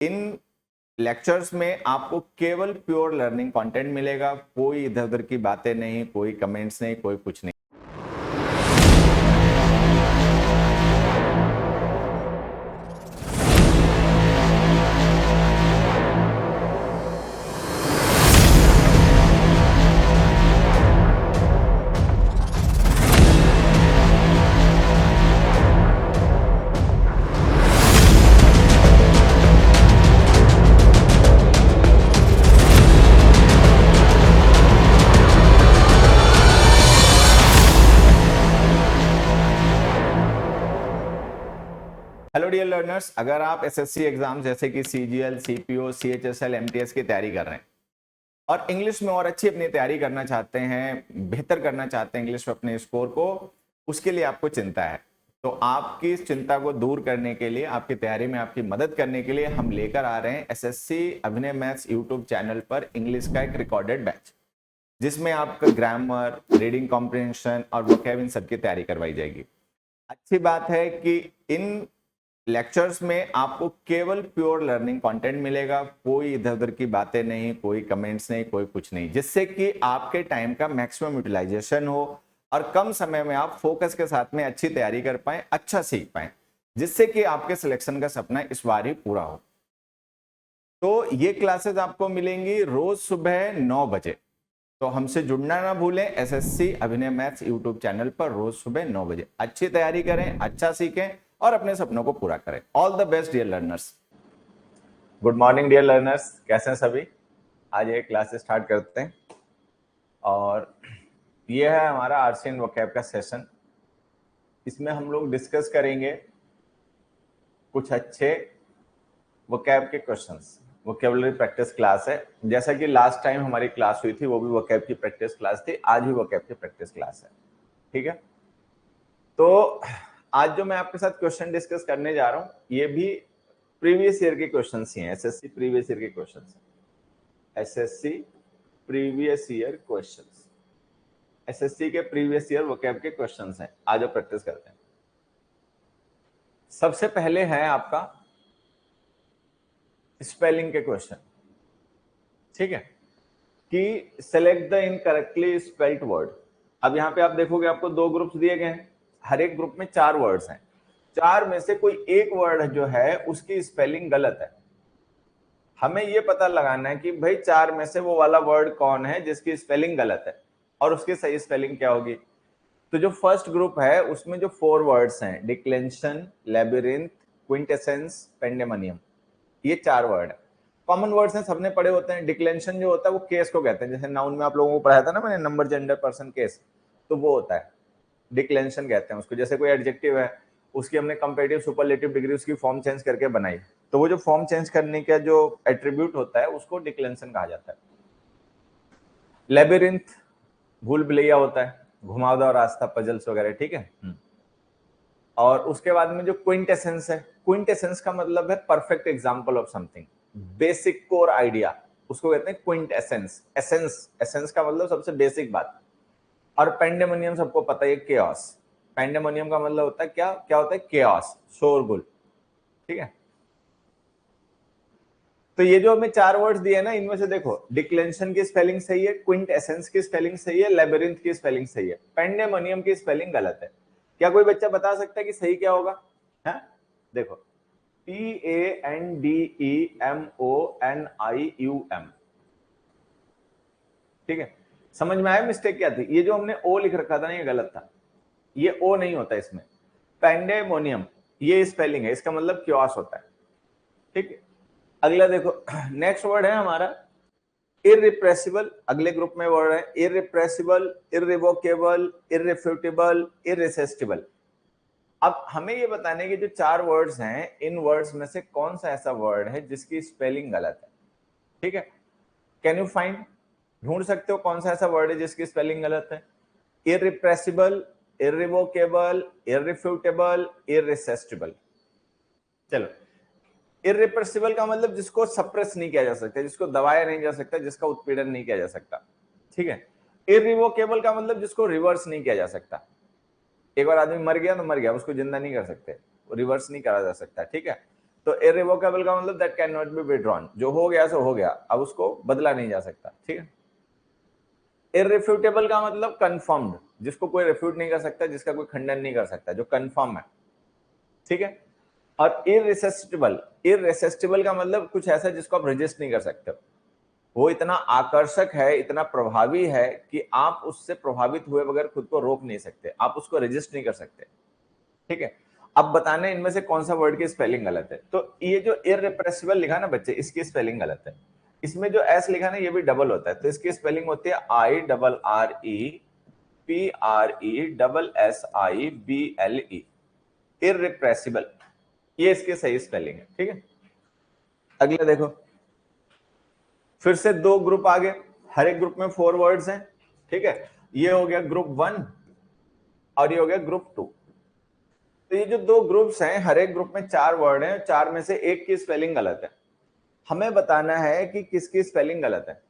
इन lectures में आपको केवल प्योर लर्निंग कंटेंट मिलेगा, कोई इधर उधर की बातें नहीं, कोई कमेंट्स नहीं, कोई कुछ नहीं। हेलो डियर लर्नर्स, अगर आप एसएससी एग्जाम जैसे कि सीजीएल, सीपीओ, सीएचएसएल, एमटीएस की तैयारी कर रहे हैं और इंग्लिश में और अच्छी अपनी तैयारी करना चाहते हैं, बेहतर करना चाहते हैं इंग्लिश में अपने स्कोर को, उसके लिए आपको चिंता है। तो आपकी इस चिंता को दूर करने के लिए, आपकी तैयारी में आपकी मदद करने के लिए हम लेकर आ रहे हैं एसएससी अभिनय मैथ्स यूट्यूब चैनल पर इंग्लिश का एक रिकॉर्डेड बैच, जिसमें आपका ग्रामर, रीडिंग कॉम्प्रिहेंशन और वोकैब इन सबकी तैयारी करवाई जाएगी। अच्छी बात है कि इन लेक्चर्स में आपको केवल प्योर लर्निंग कंटेंट मिलेगा, कोई इधर उधर की बातें नहीं, कोई कमेंट्स नहीं, कोई कुछ नहीं, जिससे कि आपके टाइम का मैक्सिमम यूटिलाइजेशन हो और कम समय में आप फोकस के साथ में अच्छी तैयारी कर पाए, अच्छा सीख पाए, जिससे कि आपके सिलेक्शन का सपना इस बार ही पूरा हो। तो ये क्लासेस आपको मिलेंगी रोज सुबह 9 बजे। तो हमसे जुड़ना ना भूलें, एसएससी अभिनय मैथ्स यूट्यूब चैनल पर रोज सुबह 9 बजे। अच्छी तैयारी करें, अच्छा सीखें और अपने सपनों को पूरा करें। All the best dear learners. Good morning dear learners, कैसे हैं सभी? आज ये क्लास स्टार्ट करते हैं और ये है हमारा आरसीएन वोकैब का सेशन। इसमें हम लोग डिस्कस करेंगे कुछ अच्छे वोकैब के क्वेश्चंस। वोकैबुलरी प्रैक्टिस क्लास है, जैसा कि लास्ट टाइम हमारी क्लास हुई थी वो भी वोकैब की प्रैक्टिस क्लास थी, आज भी वोकैब की प्रैक्टिस क्लास है। ठीक है, तो आज जो मैं आपके साथ क्वेश्चन डिस्कस करने जा रहा हूं ये भी प्रीवियस ईयर के क्वेश्चंस ही हैं, एसएससी प्रीवियस ईयर के क्वेश्चंस हैं। SSC previous year questions, SSC के प्रीवियस ईयर वोकैब के क्वेश्चंस हैं। आज आप प्रैक्टिस करते हैं। सबसे पहले है आपका स्पेलिंग के क्वेश्चन। ठीक है, कि select the incorrectly spelled word. अब यहां पे आप देखोगे आपको दो ग्रुप्स दिए गए हैं, हर एक ग्रुप में 4 वर्ड्स हैं। 4 में से कोई एक वर्ड जो है उसकी स्पेलिंग गलत है। हमें ये पता लगाना है कि भाई 4 में से वो वाला वर्ड कौन है जिसकी स्पेलिंग गलत है और उसकी सही स्पेलिंग क्या होगी। तो जो फर्स्ट ग्रुप है उसमें जो 4 वर्ड्स हैं, डिक्लेंशन, लेबिरिंथ, क्विंटेसेंस, पेंडेमोनियम, ये 4 वर्ड है। कॉमन वर्ड्स हैं, सबने पढ़े होते हैं। डिक्लेंशन जो होता है वो केस को कहते हैं, जैसे नाउन में आप लोगों को पढ़ाया था ना मैंने, नंबर, जेंडर, पर्सन, केस, तो वो होता है डिक्लेंशन कहते हैं उसको। जैसे कोई एडजेक्टिव है उसकी हमने कंपेरेटिव, सुपरलेटिव डिग्री उसकी फॉर्म चेंज करके बनाई, तो वो जो फॉर्म चेंज करने का जो एट्रीब्यूट होता है उसको डिक्लेंशन कहा जाता है। लेबिरिंथ भूल भुलैया होता है, घुमावदार रास्ता, पजल्स वगैरह। ठीक है, और उसके बाद में जो क्विंटेसेंस है, क्विंटेसेंस का मतलब है perfect example of something, basic core idea, उसको कहते हैं क्विंटेसेंस। एसेंस, एसेंस का मतलब सबसे बेसिक बात। और पेंडेमोनियम सबको पता है, केओस। पेंडेमोनियम का मतलब होता है क्या, क्या होता है? केओस, शोरगुल। ठीक है, तो ये जो हमें 4 वर्ड्स दिए ना, इनमें से देखो डिक्लेंशन की स्पेलिंग सही है, क्विंट एसेंस की स्पेलिंग सही है, लेबिरिंथ की स्पेलिंग सही है, पेंडेमोनियम की स्पेलिंग गलत है। क्या कोई बच्चा बता सकता है कि सही क्या होगा? है, देखो PANDEMONIUM। ठीक है, समझ में आया मिस्टेक क्या थी? ये जो हमने ओ लिख रखा था ना, ये गलत था, ये ओ नहीं होता इसमें। पेंडेमोनियम ये स्पेलिंग है, इसका मतलब क्योस होता है। ठीक है, अगला देखो, नेक्स्ट वर्ड है हमारा इररिप्रेसिबल। अगले ग्रुप में वर्ड है इररिप्रेसिबल, इररिवोकेबल, इररिफ्यूटेबल, इररेसिस्टिबल। अब हमें ये बताने के जो 4 वर्ड्स हैं, इन वर्ड्स में से कौन सा ऐसा वर्ड है जिसकी स्पेलिंग गलत है। ठीक है, कैन यू फाइंड, ढूंढ सकते हो कौन सा ऐसा वर्ड है जिसकी स्पेलिंग गलत है? इररिप्रेसिबल, इररिवोकेबल, इररिफ्यूटेबल, इररेसिस्टिबल। चलो, इररिप्रेसिबल का मतलब जिसको सप्रेस नहीं किया जा सकता, जिसको दबाया नहीं जा सकता, जिसका उत्पीड़न नहीं किया जा सकता। ठीक है, इररिवोकेबल का मतलब जिसको रिवर्स नहीं किया जा सकता। एक बार आदमी मर गया तो मर गया, उसको जिंदा नहीं कर सकते, रिवर्स नहीं करा जा सकता। ठीक है, तो इररिवोकेबल का मतलब that can not be withdrawn, जो हो गया सो हो गया, अब उसको बदला नहीं जा सकता, ठीक है। इररिफ्यूटेबल का मतलब कंफर्म्ड, जिसको कोई रिफ्यूट नहीं कर सकता, जिसका कोई खंडन नहीं कर सकता, जो कंफर्म है, ठीक है। और इररेसिस्टिबल, इररेसिस्टिबल का मतलब कुछ ऐसा जिसको आप रेजिस्ट नहीं कर सकते, वो इतना आकर्षक है, इतना प्रभावी है कि आप उससे प्रभावित हुए बगैर खुद को रोक नहीं सकते, आप उसको रेजिस्ट नहीं कर सकते, ठीक है। अब बताना है इनमें से कौन सा वर्ड की स्पेलिंग गलत है। तो ये जो इररिप्रेसिबल लिखा ना बच्चे, इसकी स्पेलिंग गलत है। इसमें जो एस लिखा ना ये भी डबल होता है, तो इसकी स्पेलिंग होती है IRREPRESSIBLE, इररिप्रेसिबल, ये इसकी सही स्पेलिंग है, ठीक है। अगले देखो, फिर से दो ग्रुप आ गए, हर एक ग्रुप में 4 वर्ड्स हैं, ठीक है। ये हो गया ग्रुप 1 और ये हो गया ग्रुप 2। तो ये जो दो ग्रुप्स हैं, हर एक ग्रुप में 4 वर्ड हैं, 4 में से एक की स्पेलिंग गलत है। हमें बताना है कि किसकी स्पेलिंग गलत है।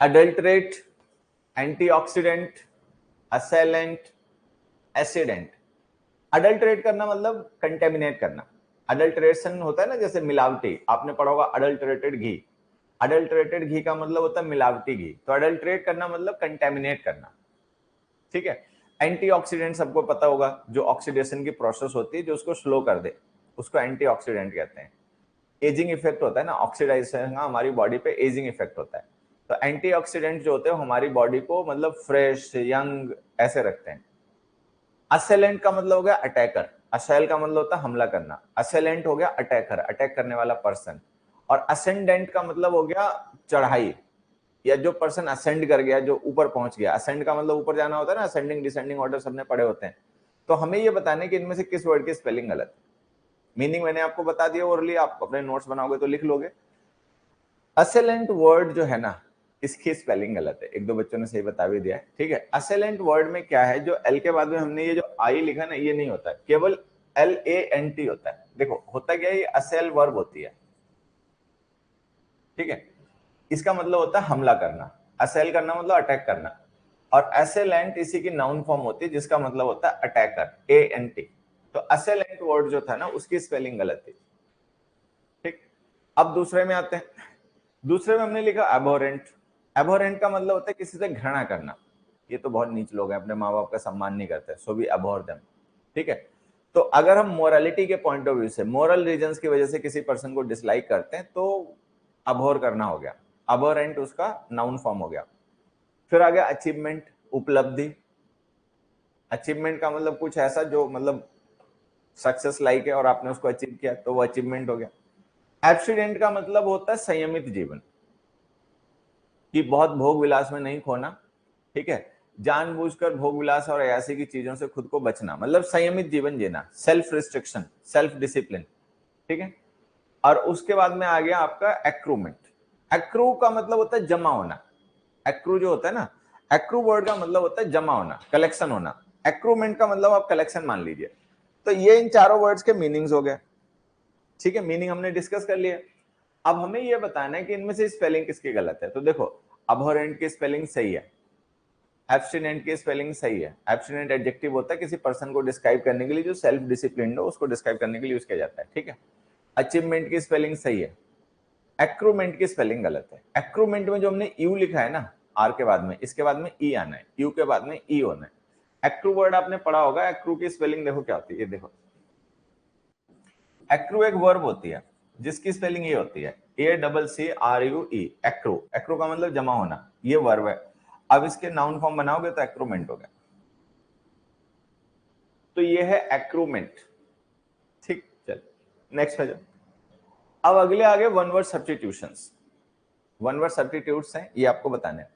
Adulterate, antioxidant, असेलेंट, assistant. अडल्टरेट करना मतलब कंटेमिनेट करना। अडल्टरेशन होता है ना, जैसे मिलावटी, आपने पढ़ा होगा अडल्टरेटेड घी। अडल्टरेटेड घी का मतलब होता है मिलावटी घी, तो अडल्टरेट करना मतलब कंटेमिनेट करना, ठीक है। एंटीऑक्सीडेंट सबको पता होगा, जो ऑक्सीडेशन की प्रोसेस होती है जो उसको स्लो कर दे, उसको एंटीऑक्सीडेंट कहते हैं। एजिंग इफेक्ट होता है ना, ऑक्सीडाइजेशन का हमारी बॉडी पे एजिंग इफेक्ट होता है, तो एंटीऑक्सीडेंट जो होते हैं हमारी बॉडी को मतलब फ्रेश, यंग ऐसे रखते हैं। असेलेंट का मतलब हो गया अटैकर, असेल का मतलब होता है हमला करना, असेलेंट हो गया अटैकर, अटैक करने वाला पर्सन। और असेंडेंट का मतलब हो गया चढ़ाई, या जो पर्सन असेंड कर गया, जो ऊपर पहुंच गया। असेंड का मतलब ऊपर जाना होता है ना, असेंडिंग डिसेंडिंग ऑर्डर सबने पढ़े होते हैं। तो हमें ये बताने कि इनमें से किस वर्ड की स्पेलिंग गलत है। मीनिंग मैंने आपको बता दिया, ओरली आप अपने नोट्स बनाओगे तो लिख लोगे। असेलेंट वर्ड जो है ना, इसकी स्पेलिंग गलत है, एक दो बच्चों ने सही बता भी दिया है, ठीक है। असेलेंट वर्ड में क्या है, जो एल के बाद में हमने ये जो आई लिखा ना, ये नहीं होता है, केवल LANT होता है। देखो होता क्या है, ये असेल वर्ब होती है, ठीक है। इसका मतलब होता है हमला करना, असेल करना मतलब अटैक करना, और असेलेंट इसी की नाउन फॉर्म होती है जिसका मतलब होता है अटैकर, ANT। तो असेलेंट वर्ड जो था ना, उसकी स्पेलिंग गलत थी, ठीक। अब दूसरे में आते हैं। दूसरे में हमने लिखा एबोरेंट। एबोरेंट का मतलब होता है किसी से घृणा करना, ये तो बहुत नीच लोग हैं, अपने माँ बाप का सम्मान नहीं करते, सो भी अबोर देम, ठीक है। तो अगर हम मोरालिटी के पॉइंट ऑफ व्यू से, मोरल रीजंस की वजह से किसी पर्सन को डिसलाइक करते हैं, तो अबोर करना हो गया, अबोरेंट उसका नाउन फॉर्म हो गया। फिर आ गया अचीवमेंट, उपलब्धि। अचीवमेंट का मतलब कुछ ऐसा जो मतलब सक्सेस लाइक है और आपने उसको अचीव किया, तो वो अचीवमेंट हो गया। एब्सिडेंट का मतलब होता है संयमित जीवन, कि बहुत भोग विलास में नहीं खोना, ठीक है। जानबूझकर भोग विलास और ऐसी की चीजों से खुद को बचना, मतलब संयमित जीवन जीना, सेल्फ रिस्ट्रिक्शन, सेल्फ डिसिप्लिन, ठीक है। और उसके बाद में आ गया आपका एक्रूमेंट। एक्रू का मतलब होता है जमा होना। एक्रू जो होता है ना, एक्रू वर्ड का मतलब होता है जमा होना, कलेक्शन होना। एक्रूमेंट का मतलब आप कलेक्शन मान लीजिए। तो ये इन चारों वर्ड्स के मीनिंग्स हो गए, ठीक है। मीनिंग हमने डिस्कस कर लिया। अब हमें यह बताना है कि इनमें से स्पेलिंग किसकी गलत है। तो देखो, अबोरेंट की स्पेलिंग सही है, एब्स्टिनेंट की स्पेलिंग सही है। एब्स्टिनेंट एडजेक्टिव होता है किसी पर्सन को डिस्क्राइब करने के लिए जो सेल्फ डिसिप्लिन्ड हो, उसको डिस्क्राइब करने के लिए यूज किया जाता है, ठीक है। अचीवमेंट की स्पेलिंग सही है। एक्रूमेंट की स्पेलिंग गलत है। एक्रूमेंट में जो हमने यू लिखा है ना, आर के बाद में, इसके बाद में ई आना है, यू के बाद में ई होना है। एक्रू वर्ड आपने पढ़ा होगा, एक्रू की स्पेलिंग देखो क्या होती है, ये देखो। एक्रू एक वर्ब होती है जिसकी स्पेलिंग ये होती है ACCRUE, एक्रू। एक्रू का मतलब जमा होना, ये वर्ब है। अब इसके नाउन फॉर्म बनाओगे तो एक्रूमेंट हो गया। तो ये है एक्रूमेंट, ठीक। चल नेक्स्ट पे जाओ। अब अगले आगे one word substitutions. One word substitutes हैं, ये आपको बताने हैं।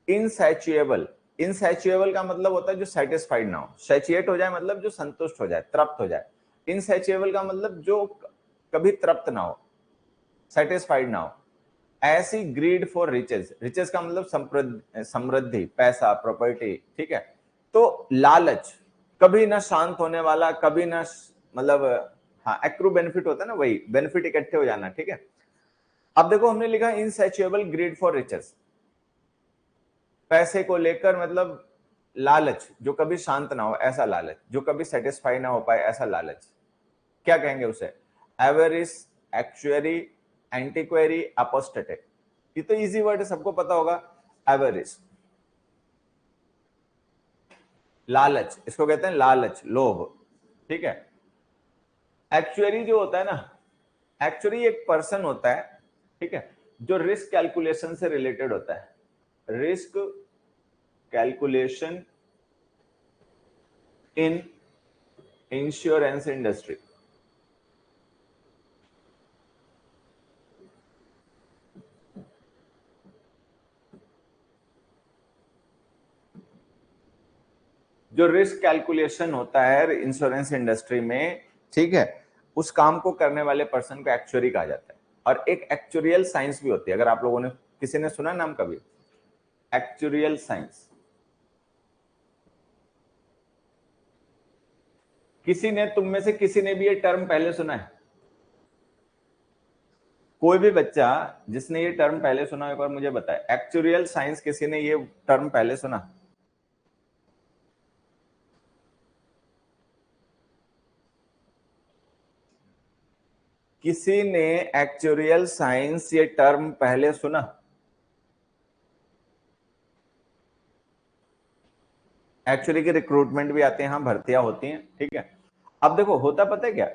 इनसैचुएबल, इनसैचुएबल का मतलब होता है जो सेटिस्फाइड ना हो। सैचुएट हो जाए मतलब जो संतुष्ट हो जाए, तृप्त हो जाए। इनसैचुएबल का मतलब जो कभी तृप्त ना हो, सेटिस्फाइड ना हो। ऐसी ग्रीड फॉर रिचेस, रिचेस का मतलब समृद्धि, पैसा, प्रॉपर्टी, ठीक है। तो लालच, कभी ना शांत होने वाला, कभी ना मतलब, हाँ एक्रू बेनिफिट होता है ना, वही बेनिफिट इकट्ठे हो जाना, ठीक है। अब देखो हमने लिखा इनसैचुएबल ग्रीड फॉर रिचेस, पैसे को लेकर मतलब लालच जो कभी शांत ना हो, ऐसा लालच, जो कभी सेटिस्फाई ना हो पाए, ऐसा लालच। क्या कहेंगे उसे? Avarice, actuary, antiquary, apostatic. ये तो इजी वर्ड है, सबको पता होगा। एवरिस, लालच, इसको कहते हैं लालच, लोभ, ठीक है। एक्चुअरी जो होता है ना, एक्चुअली एक पर्सन होता है, ठीक है, जो रिस्क कैलकुलेशन से रिलेटेड होता है। Risk calculation in insurance industry. जो रिस्क कैलकुलेशन होता है इंश्योरेंस इंडस्ट्री में, ठीक है, उस काम को करने वाले पर्सन को एक्चुअरी कहा जाता है। और एक एक्चुरियल साइंस भी होती है, अगर आप लोगों ने, किसी ने सुना नाम कभी एक्चुरियल साइंस? किसी ने, तुम में से किसी ने भी ये टर्म पहले सुना है? कोई भी बच्चा जिसने ये टर्म पहले सुना, एक बार मुझे बताए, एक्चुरियल साइंस किसी ने ये टर्म पहले सुना? किसी ने एक्चुरियल साइंस ये टर्म पहले सुना? एक्चुअली की रिक्रूटमेंट भी आते हैं, हाँ, भर्तियां होती हैं, ठीक है। अब देखो, होता पता है क्या,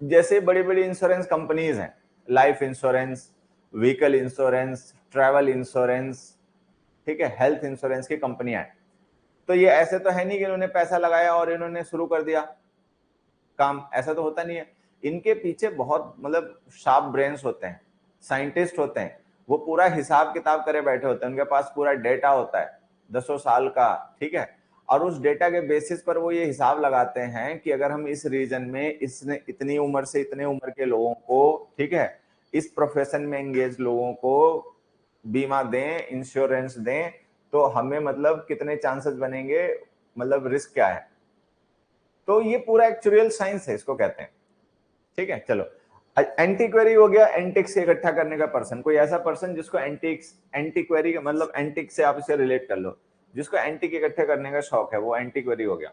जैसे बड़ी बड़ी इंश्योरेंस कंपनीज हैं, life insurance, vehicle insurance, travel insurance, ठीक है, हेल्थ इंश्योरेंस की कंपनियां हैं। तो ये ऐसे तो है नहीं कि इन्होंने पैसा लगाया और इन्होंने शुरू कर दिया काम, ऐसा तो होता नहीं है। इनके पीछे बहुत मतलब शार्प ब्रेन्स होते हैं, साइंटिस्ट होते हैं, वो पूरा हिसाब किताब करे बैठे होते हैं, उनके पास पूरा डेटा होता है 10 साल का, ठीक है। और उस डेटा के बेसिस पर वो ये हिसाब लगाते हैं कि अगर हम इस रीजन में इसने इतनी उम्र से इतने उम्र के लोगों को, ठीक है, इस प्रोफेशन में एंगेज लोगों को बीमा दें, इंश्योरेंस दें, तो हमें मतलब कितने चांसेस बनेंगे, मतलब रिस्क क्या है। तो ये पूरा एक्चुअल साइंस है, इसको कहते हैं, ठीक है। चलो, एंटीक्वेरी हो गया, एंटिक्स इकट्ठा करने का पर्सन, कोई ऐसा पर्सन जिसको एंटिक्स, एंटीक्वेरी का मतलब एंटिक से आप इसे रिलेट कर लो, जिसको एंटिक इकट्ठे करने का शौक है, वो एंटीक्वेरी हो गया।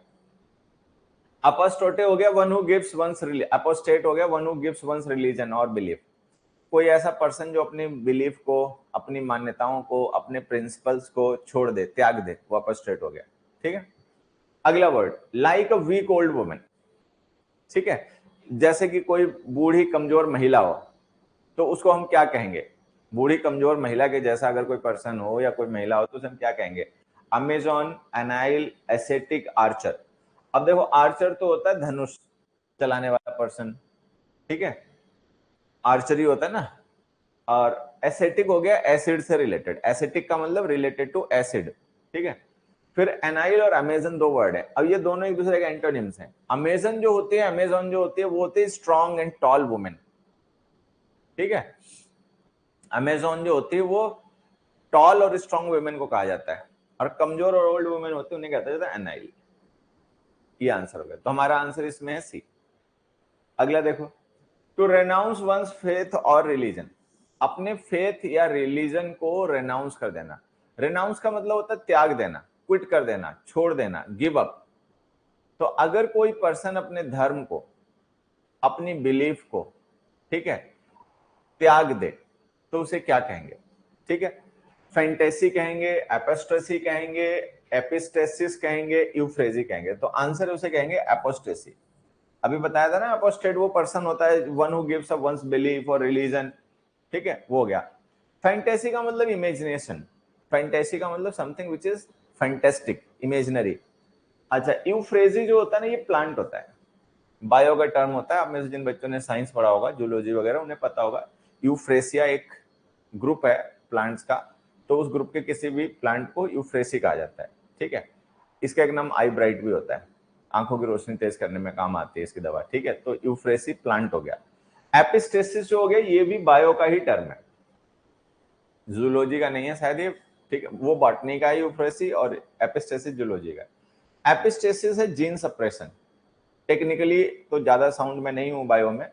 अपोस्टेट हो गया one who gives one's religion, apostate हो गया one who gives one's religion और बिलीफ। कोई ऐसा पर्सन जो अपनी बिलीफ को, अपनी मान्यताओं को, अपने प्रिंसिपल्स को छोड़ दे, त्याग दे, वो अपोस्टेट हो गया, ठीक है। अगला word, like a weak old woman, ठीक है। जैसे कि कोई बूढ़ी कमजोर महिला हो, तो उसको हम क्या कहेंगे? बूढ़ी कमजोर महिला के जैसा अगर कोई पर्सन हो या कोई महिला हो, तो उसे हम क्या कहेंगे? Amazon, anile, ascetic, archer. अब देखो, आर्चर तो होता है धनुष चलाने वाला पर्सन, ठीक है, आर्चरी होता है ना। और एसेटिक हो गया एसिड से रिलेटेड, एसेटिक का मतलब रिलेटेड टू एसिड, ठीक है। फिर एनाइल और अमेजन दो वर्ड है, अब ये दोनों एक दूसरे के एंटोनिम्स हैं। अमेजन जो होती है, अमेजॉन जो होती है, वो होती है स्ट्रॉन्ग एंड टॉल वुमेन, ठीक है। अमेजॉन जो होती है वो टॉल और स्ट्रॉन्ग वुमेन को कहा जाता है, और कमजोर और ओल्ड वुमेन होती है उन्हें कहता जाता है एनाइल। ये आंसर हो गया, तो हमारा आंसर इसमें है सी। अगला देखो, टू रेनाउंस वंस फेथ और रिलीजन, अपने फेथ या रिलीजन को रेनाउंस कर देना। रेनाउंस का मतलब होता है त्याग देना, क्विट कर देना, छोड़ देना, गिव अप। तो अगर कोई पर्सन अपने धर्म को, अपनी बिलीफ को, ठीक है, त्याग दे, तो उसे क्या कहेंगे? ठीक है, फैंटेसी कहेंगे, एपोस्टेसी कहेंगे, एपिस्टेसिस कहेंगे, यूफ्रेजी कहेंगे। तो आंसर उसे कहेंगे एपोस्टेसी। अभी बताया था ना, अपोस्टेट वो पर्सन होता है one who gives up one's belief और रिलीजन, ठीक है, वो हो गया। फैंटेसी का मतलब इमेजिनेशन, फैंटेसी का मतलब something which is fantastic, imaginary. अच्छा, यूफ्रेजी जो होता है ना, ये प्लांट होता है, बायो का टर्म होता है। आप में से जिन बच्चों ने साइंस पढ़ा होगा, जूलॉजी वगैरह, उन्हें पता होगा। यूफ्रेसिया एक ग्रुप है प्लांट्स का, तो उस ग्रुप के किसी भी प्लांट को यूफ्रेसी कहा जाता है, ठीक है। इसका एक नाम आई ब्राइट भी होता है, आंखों की रोशनी तेज करने में काम आती है इसकी दवा, ठीक है। तो यूफ्रेसी प्लांट हो गया। एपिस्टेसिस जो हो गया, ये भी बायो का ही टर्म है, जूलॉजी का नहीं है शायद ये, ठीक है, वो बॉटनी का है यूफ्रेसी, और एपिस्टेसिस जूलॉजी का। एपिस्टेसिस है जीन सप्रेशन। टेक्निकली तो ज्यादा साउंड में नहीं हूँ बायो में,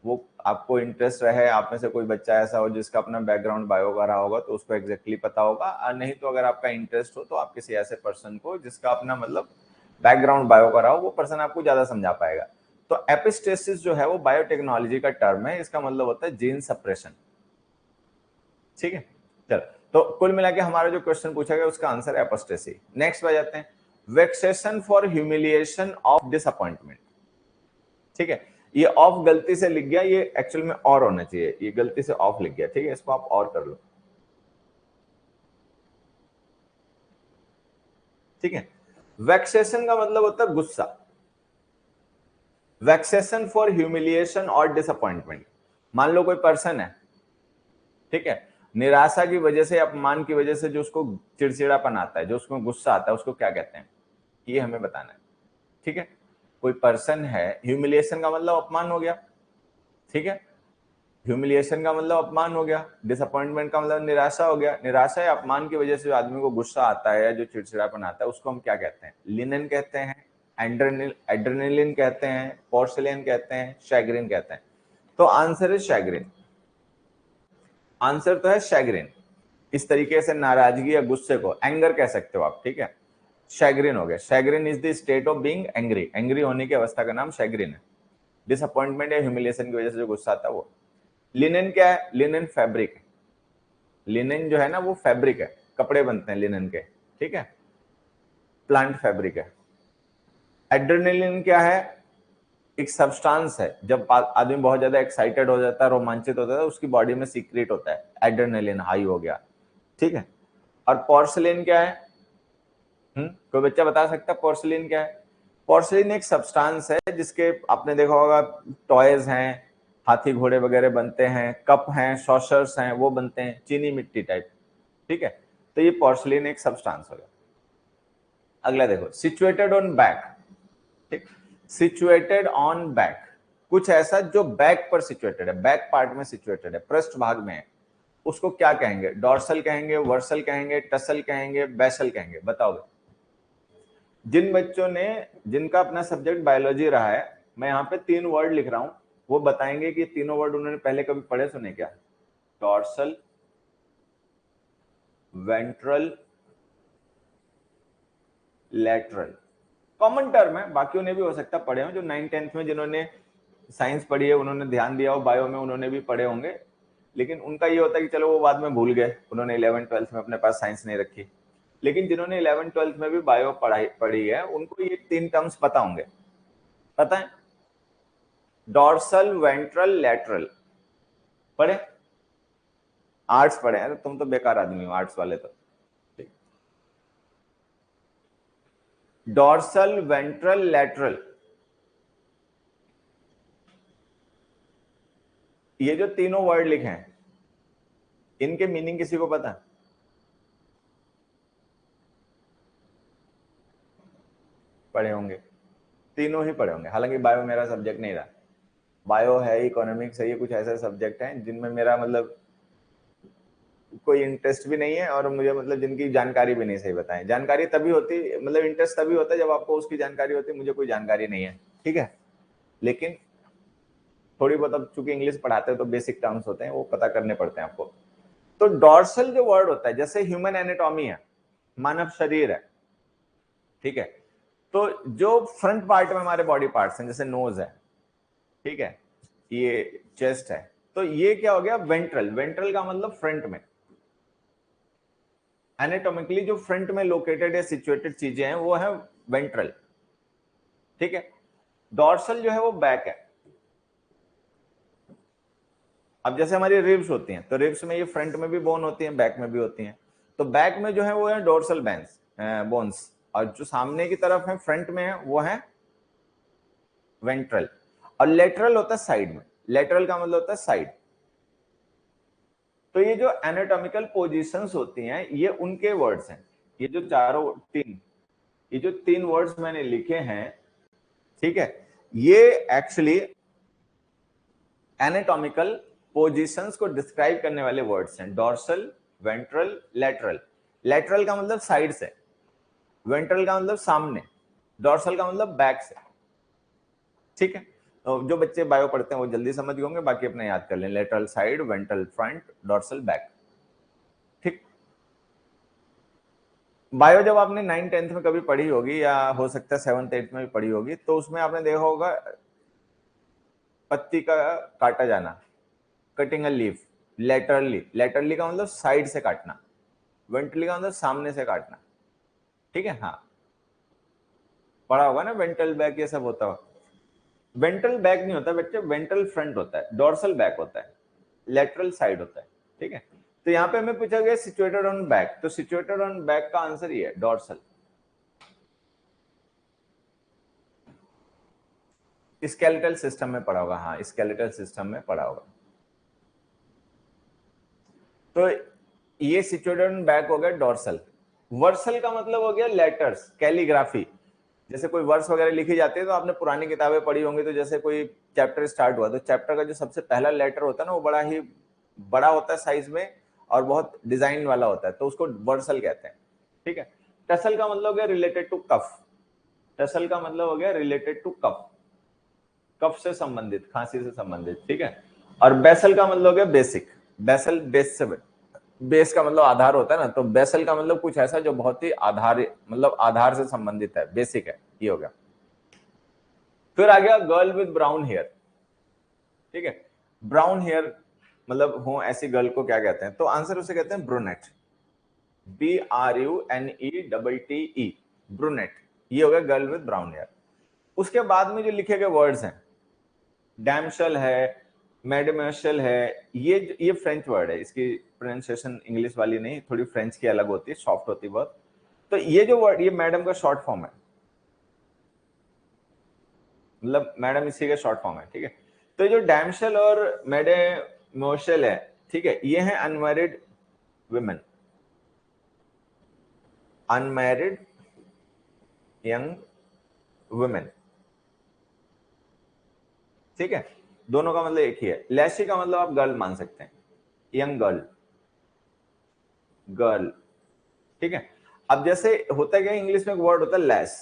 वो आपको इंटरेस्ट रहे, आप में से कोई बच्चा ऐसा हो जिसका अपना बैकग्राउंड बायो का रहा होगा, तो उसको एग्जैक्टली पता होगा। और नहीं तो अगर आपका इंटरेस्ट हो, तो आप किसी ऐसे पर्सन को जिसका अपना मतलब बैकग्राउंड बायो का रहा हो, वो पर्सन आपको ज्यादा समझा पाएगा। तो एपिस्टेसिस जो है वो बायोटेक्नोलॉजी का टर्म है, इसका मतलब होता है जीन सप्रेशन। ठीक है, चलो, तो कुल मिला के हमारा जो क्वेश्चन पूछा गया उसका आंसर एपोस्टेसी। नेक्स्ट पे जाते हैं, वेक्सेशन फॉर ह्यूमिलिएशन ऑफ डिसअपॉइंटमेंट। ठीक है, ये ऑफ गलती से लिख गया, ये एक्चुअल में और होना चाहिए, ये गलती से ऑफ लिख गया। ठीक है, इसको आप और कर लो। ठीक है, वेक्सेशन का मतलब होता है गुस्सा। वेक्सेशन फॉर ह्यूमिलिएशन और डिसअपॉइंटमेंट। मान लो कोई पर्सन है, ठीक है, निराशा की वजह से, अपमान की वजह से जो उसको चिड़चिड़ापन आता है, जो उसको गुस्सा आता है, उसको क्या कहते हैं, ये हमें बताना है। ठीक है, कोई पर्सन है, ह्यूमिलिएशन का मतलब अपमान हो गया। ठीक है, ह्यूमिलिएशन का मतलब अपमान हो गया, डिसअपॉइंटमेंट का मतलब निराशा हो गया। निराशा या अपमान की वजह से जो आदमी को गुस्सा आता है या जो चिड़चिड़ापन आता है, उसको हम क्या कहते हैं? लिनन कहते हैं, एड्रेनलिन कहते हैं, पोर्सिलिन कहते हैं, शैग्रिन कहते हैं। तो आंसर है शैग्रिन। आंसर तो है शैग्रिन। इस तरीके से नाराजगी या गुस्से को एंगर कह सकते हो आप। ठीक है, शैग्रिन हो गया। Chagrin is the state of being angry. Angry होने की अवस्था का नाम शैग्रिन है। डिसअपॉइंटमेंट या ह्यूमिलिएशन की वजह से जो गुस्सा आता है वो। लिनन क्या है? Linen fabric. लिनन जो है ना वो फैब्रिक है, कपड़े बनते हैं लिनन के। ठीक है, प्लांट फैब्रिक है। एड्रेनलिन क्या है? एक सब्सटेंस है, जब आदमी बहुत ज्यादा एक्साइटेड हो जाता है, रोमांचित होता है, उसकी बॉडी में सीक्रेट होता है, एड्रेनलिन हाई हो गया। ठीक है, और पोर्सिलिन क्या है? कोई बच्चा बता सकता है पोर्सिलिन क्या है? पोर्सिलिन एक सब्सटेंस है जिसके आपने देखा होगा टॉयज हैं, हाथी घोड़े वगैरह बनते हैं, कप हैं, सॉसर्स हैं, वो बनते हैं चीनी मिट्टी टाइप। ठीक है, तो ये पोर्सिलिन एक सब्सटेंस हो गया। अगला देखो, सिचुएटेड ऑन बैक। ठीक, सिचुएटेड ऑन बैक, कुछ ऐसा जो बैक पर सिचुएटेड है, बैक पार्ट में सिचुएटेड है, पृष्ठ भाग में है, उसको क्या कहेंगे? डॉर्सल कहेंगे, वर्सल कहेंगे, टसल कहेंगे, बेसल कहेंगे? बताओगे? जिन बच्चों ने, जिनका अपना सब्जेक्ट बायोलॉजी रहा है, मैं यहाँ पे 3 वर्ड लिख रहा हूं, वो बताएंगे कि तीनों वर्ड उन्होंने पहले कभी पढ़े सुने क्या? Dorsal, ventral, lateral. Common term है, बाकियों ने भी हो सकता पढ़े हो, जो 9th-10th में जिन्होंने साइंस पढ़ी है उन्होंने ध्यान दिया हो, बायो में उन्होंने भी पढ़े होंगे, लेकिन उनका ये होता है कि चलो वो बाद में भूल गए, उन्होंने 11th-12th में अपने पास साइंस नहीं रखी। लेकिन जिन्होंने 11th-12th में भी बायो पढ़ी है, उनको ये 3 टर्म्स पता होंगे। पता है? डॉर्सल, वेंट्रल, लैटरल पढ़े? आर्ट्स पढ़े हैं तो तुम तो बेकार आदमी हो, आर्ट्स वाले तो। डॉर्सल, वेंट्रल, लैटरल, ये जो तीनों वर्ड लिखे हैं, इनके मीनिंग किसी को पता है? पढ़े होंगे, तीनों ही पढ़े होंगे। हालांकि बायो मेरा सब्जेक्ट नहीं रहा, बायो है, इकोनॉमिक्स है, ये कुछ ऐसे सब्जेक्ट हैं जिनमें मेरा मतलब कोई इंटरेस्ट भी नहीं है, और मुझे मतलब जिनकी जानकारी भी नहीं, सही बताएं। जानकारी तभी होती, मतलब इंटरेस्ट तभी होता है जब आपको उसकी जानकारी होती है। मुझे कोई जानकारी नहीं है, ठीक है, लेकिन थोड़ी बहुत, अब चूंकि इंग्लिश पढ़ाते हैं तो बेसिक टर्म्स होते हैं, वो पता करने पड़ते हैं आपको। तो डॉर्सल जो वर्ड होता है, जैसे ह्यूमन एनाटॉमी है, मानव शरीर है, ठीक है, तो जो फ्रंट पार्ट में हमारे बॉडी पार्ट्स हैं, जैसे नोज है, ठीक है, ये चेस्ट है, तो ये क्या हो गया? वेंट्रल। वेंट्रल का मतलब फ्रंट में, एनाटॉमिकली जो फ्रंट में लोकेटेड या सिचुएटेड चीजें हैं वो है वेंट्रल। ठीक है, डॉर्सल जो है वो बैक है। अब जैसे हमारी रिब्स होती हैं, तो रिब्स में ये फ्रंट में भी बोन होती हैं, बैक में भी होती हैं, तो बैक में जो है वो है डोर्सल बोन्स, और जो सामने की तरफ है, फ्रंट में है, वो है वेंट्रल। और लेटरल होता है साइड में। लेटरल का मतलब होता है साइड। तो ये जो एनाटॉमिकल पोजीशंस होती हैं, ये उनके वर्ड्स हैं। ये जो ये जो 3 वर्ड्स मैंने लिखे हैं, ठीक है, ये एक्चुअली एनाटॉमिकल पोजीशंस को डिस्क्राइब करने वाले वर्ड्स हैं। Dorsal, ventral, lateral. लेटरल का मतलब साइड से, वेंट्रल का मतलब सामने, डॉर्सल का मतलब बैक से। ठीक है, तो जो बच्चे बायो पढ़ते हैं वो जल्दी समझ गए होंगे, बाकी अपने याद कर लें। Lateral side, ventral front, dorsal back. ठीक, बायो जब आपने 9th-10th में कभी पढ़ी होगी, या हो सकता है 7th-8th में भी पढ़ी होगी, तो उसमें आपने देखा होगा पत्ती का काटा जाना, cutting a leaf. Laterally, laterally का मतलब साइड से काटना, वेंट्रली का मतलब सामने से काटना, ठीक है। हाँ, पढ़ा होगा ना वेंट्रल बैक, ये सब होता हो। वेंट्रल बैक नहीं होता बच्चे, वेंट्रल फ्रंट होता है, डोर्सल बैक होता है, लेटरल साइड होता है, ठीक है। तो यहाँ पे हमें पूछा गया सिचुएटेड ऑन बैक, तो सिचुएटेड ऑन बैक का आंसर ये है डोर्सल। स्केलेटल सिस्टम में पढ़ा होगा, हाँ स्केलेटल सिस्टम में पढ़ा होगा। तो ये सिचुएटेड ऑन बैक हो गया डोर्सल। वर्सल का मतलब हो गया लेटर्स, कैलीग्राफी। जैसे कोई वर्स वगैरह लिखी जाती है तो आपने पुरानी किताबें पढ़ी होंगी, तो जैसे कोई चैप्टर स्टार्ट हुआ तो चैप्टर का जो सबसे पहला लेटर होता है ना वो बड़ा ही बड़ा होता है साइज में और बहुत डिजाइन वाला होता है, तो उसको वर्सल कहते हैं, ठीक है। टसल का मतलब हो गया रिलेटेड टू कफ, टसल का मतलब हो गया रिलेटेड टू कफ, कफ से संबंधित, खांसी से संबंधित, ठीक है। और बेसल का मतलब हो गया बेसिक, बेसल बेस से, बेस का मतलब आधार होता है ना, तो बेसल का मतलब कुछ ऐसा जो बहुत ही आधार, मतलब आधार से संबंधित है, बेसिक है, ये हो गया। फिर आ गया गर्ल विद ब्राउन हेयर, ठीक है। ब्राउन हेयर मतलब हो ऐसी गर्ल को क्या कहते हैं, तो आंसर उसे कहते हैं ब्रूनेट, BRUNETTE, ब्रूनेट, ये हो गया गर्ल विद ब्राउन हेयर। उसके बाद में जो लिखे गए वर्ड्स हैं, डैमशल है, मैडमेशल है, ये फ्रेंच वर्ड है, इसकी प्रोनाउंसिएशन इंग्लिश वाली नहीं, थोड़ी फ्रेंच की अलग होती है, सॉफ्ट होती है बहुत। तो ये जो वर्ड, ये मैडम का शॉर्ट फॉर्म है, मतलब मैडम इसी का शॉर्ट फॉर्म है, ठीक है। तो जो डैमशल और मैडमेशल है, ठीक है, ये है unmarried women, unmarried young women, ठीक है। दोनों का मतलब एक ही है। लैशी का मतलब आप गर्ल मान सकते हैं, यंग गर्ल, गर्ल, ठीक है। अब जैसे होता है क्या, इंग्लिश में एक वर्ड होता है लैस,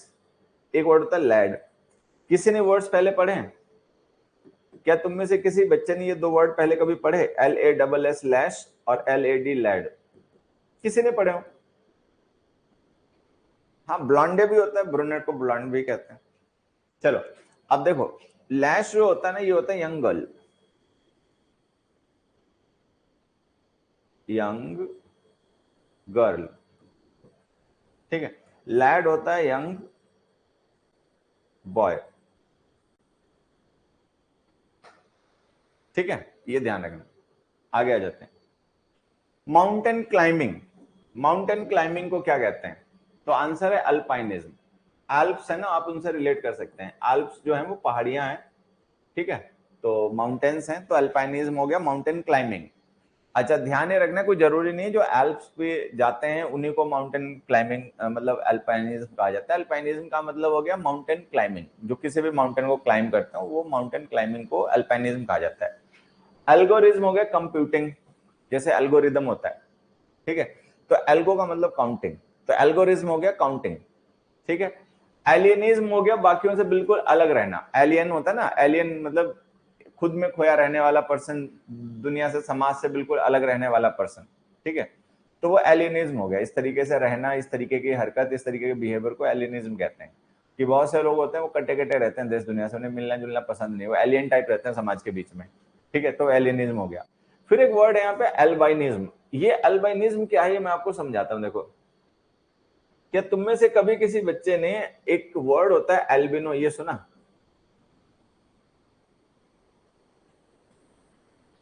एक वर्ड होता है लैड। किसी ने वर्ड्स पहले पढ़े हैं? क्या तुम में से किसी बच्चे ने ये दो वर्ड पहले कभी पढ़े, LASS लैश और LAD लैड? किसी ने पढ़े हो? हाँ, ब्लॉन्डे भी होता है, ब्रूनेट को ब्लॉन्ड भी कहते हैं। चलो अब देखो, लैश जो होता है ना, ये होता है यंग गर्ल, यंग गर्ल, ठीक है। लैड होता है यंग बॉय, ठीक है, ये ध्यान रखना। आगे आ जाते हैं, माउंटेन क्लाइंबिंग। माउंटेन क्लाइंबिंग को क्या कहते हैं? तो आंसर है अल्पाइनिज्म। आल्प्स है ना, आप उनसे रिलेट कर सकते हैं, आल्प्स जो है वो पहाड़ियां हैं, ठीक है, तो माउंटेन्स हैं, तो अल्पाइनिज्म हो गया माउंटेन क्लाइंबिंग। अच्छा, ध्यान ये रखना, कोई जरूरी नहीं है जो एल्प्स पे जाते हैं उन्हीं को माउंटेन क्लाइंबिंग मतलब अल्पाइनिज्म कहा जाता है। अल्पाइनिज्म का मतलब हो गया माउंटेन क्लाइंबिंग, जो किसी भी माउंटेन को क्लाइंब करते हैं वो माउंटेन क्लाइंबिंग को अल्पाइनिज्म कहा जाता है। एल्गोरिज्म हो गया कंप्यूटिंग, जैसे एल्गोरिदम होता है, ठीक है, तो एल्गो का मतलब काउंटिंग, तो एल्गोरिज्म हो गया काउंटिंग, ठीक है। एलियनिज्म हो गया बाकियों से बिल्कुल अलग रहना, एलियन होता है ना, एलियन मतलब खुद में खोया रहने वाला पर्सन, दुनिया से, समाज से बिल्कुल अलग रहने वाला पर्सन, ठीक है, तो वो एलियनिज्म हो गया। इस तरीके से रहना, इस तरीके की हरकत, इस तरीके के बिहेवियर को एलियनिज्म कहते हैं। कि बहुत से लोग होते हैं वो कटे कटे रहते हैं देश दुनिया से, उन्हें मिलना जुलना पसंद नहीं, वो एलियन टाइप रहते हैं समाज के बीच में, ठीक है, तो एलियनिज्म हो गया। फिर एक वर्ड है यहाँ पे एल्बाइनिज्म। ये एल्बाइनिज्म क्या है ये मैं आपको समझाता हूँ। देखो, क्या तुम में से कभी किसी बच्चे ने, एक वर्ड होता है एल्बिनो, ये सुना?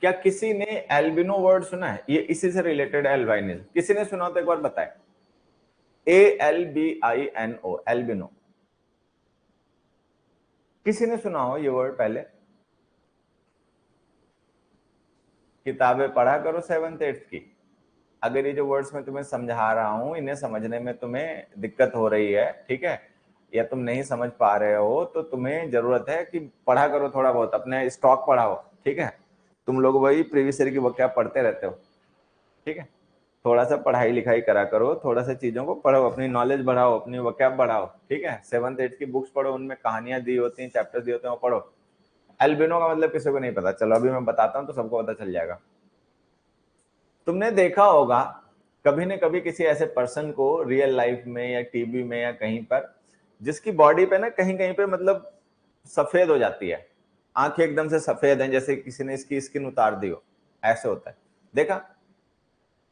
क्या किसी ने एल्बिनो वर्ड सुना है? ये इसी से रिलेटेड है एल्बाइनिज्म। किसी ने सुना हो तो एक बार बताए। ALBINO, albino. किसी ने सुना हो ये वर्ड पहले? किताबें पढ़ा करो 7th 8th की। अगर ये जो वर्ड्स मैं तुम्हें समझा रहा हूं इन्हें समझने में तुम्हें दिक्कत हो रही है, ठीक है, या तुम नहीं समझ पा रहे हो, तो तुम्हें जरूरत है कि पढ़ा करो थोड़ा बहुत, अपने स्टॉक पढ़ाओ, ठीक है। तुम लोग वही प्रीवियस ईयर की वक्या पढ़ते रहते हो, ठीक है। थोड़ा सा पढ़ाई लिखाई करा करो, थोड़ा सा चीजों को पढ़ो, अपनी नॉलेज बढ़ाओ, अपनी वक्या बढ़ाओ, ठीक है। 7th 8th की बुक्स पढ़ो, उनमें कहानियां दी होती हैं, चैप्टर दिए होते हैं, वो पढ़ो। एल्बिनो का मतलब किसी को नहीं पता, चलो अभी मैं बताता हूँ तो सबको पता चल जाएगा। तुमने देखा होगा कभी न कभी किसी ऐसे पर्सन को रियल लाइफ में या टीवी में या कहीं पर, जिसकी बॉडी पे ना कहीं कहीं पे मतलब सफेद हो जाती है, आंखें एकदम से सफेद हैं जैसे किसी ने इसकी स्किन उतार दी हो, ऐसे होता है। देखा,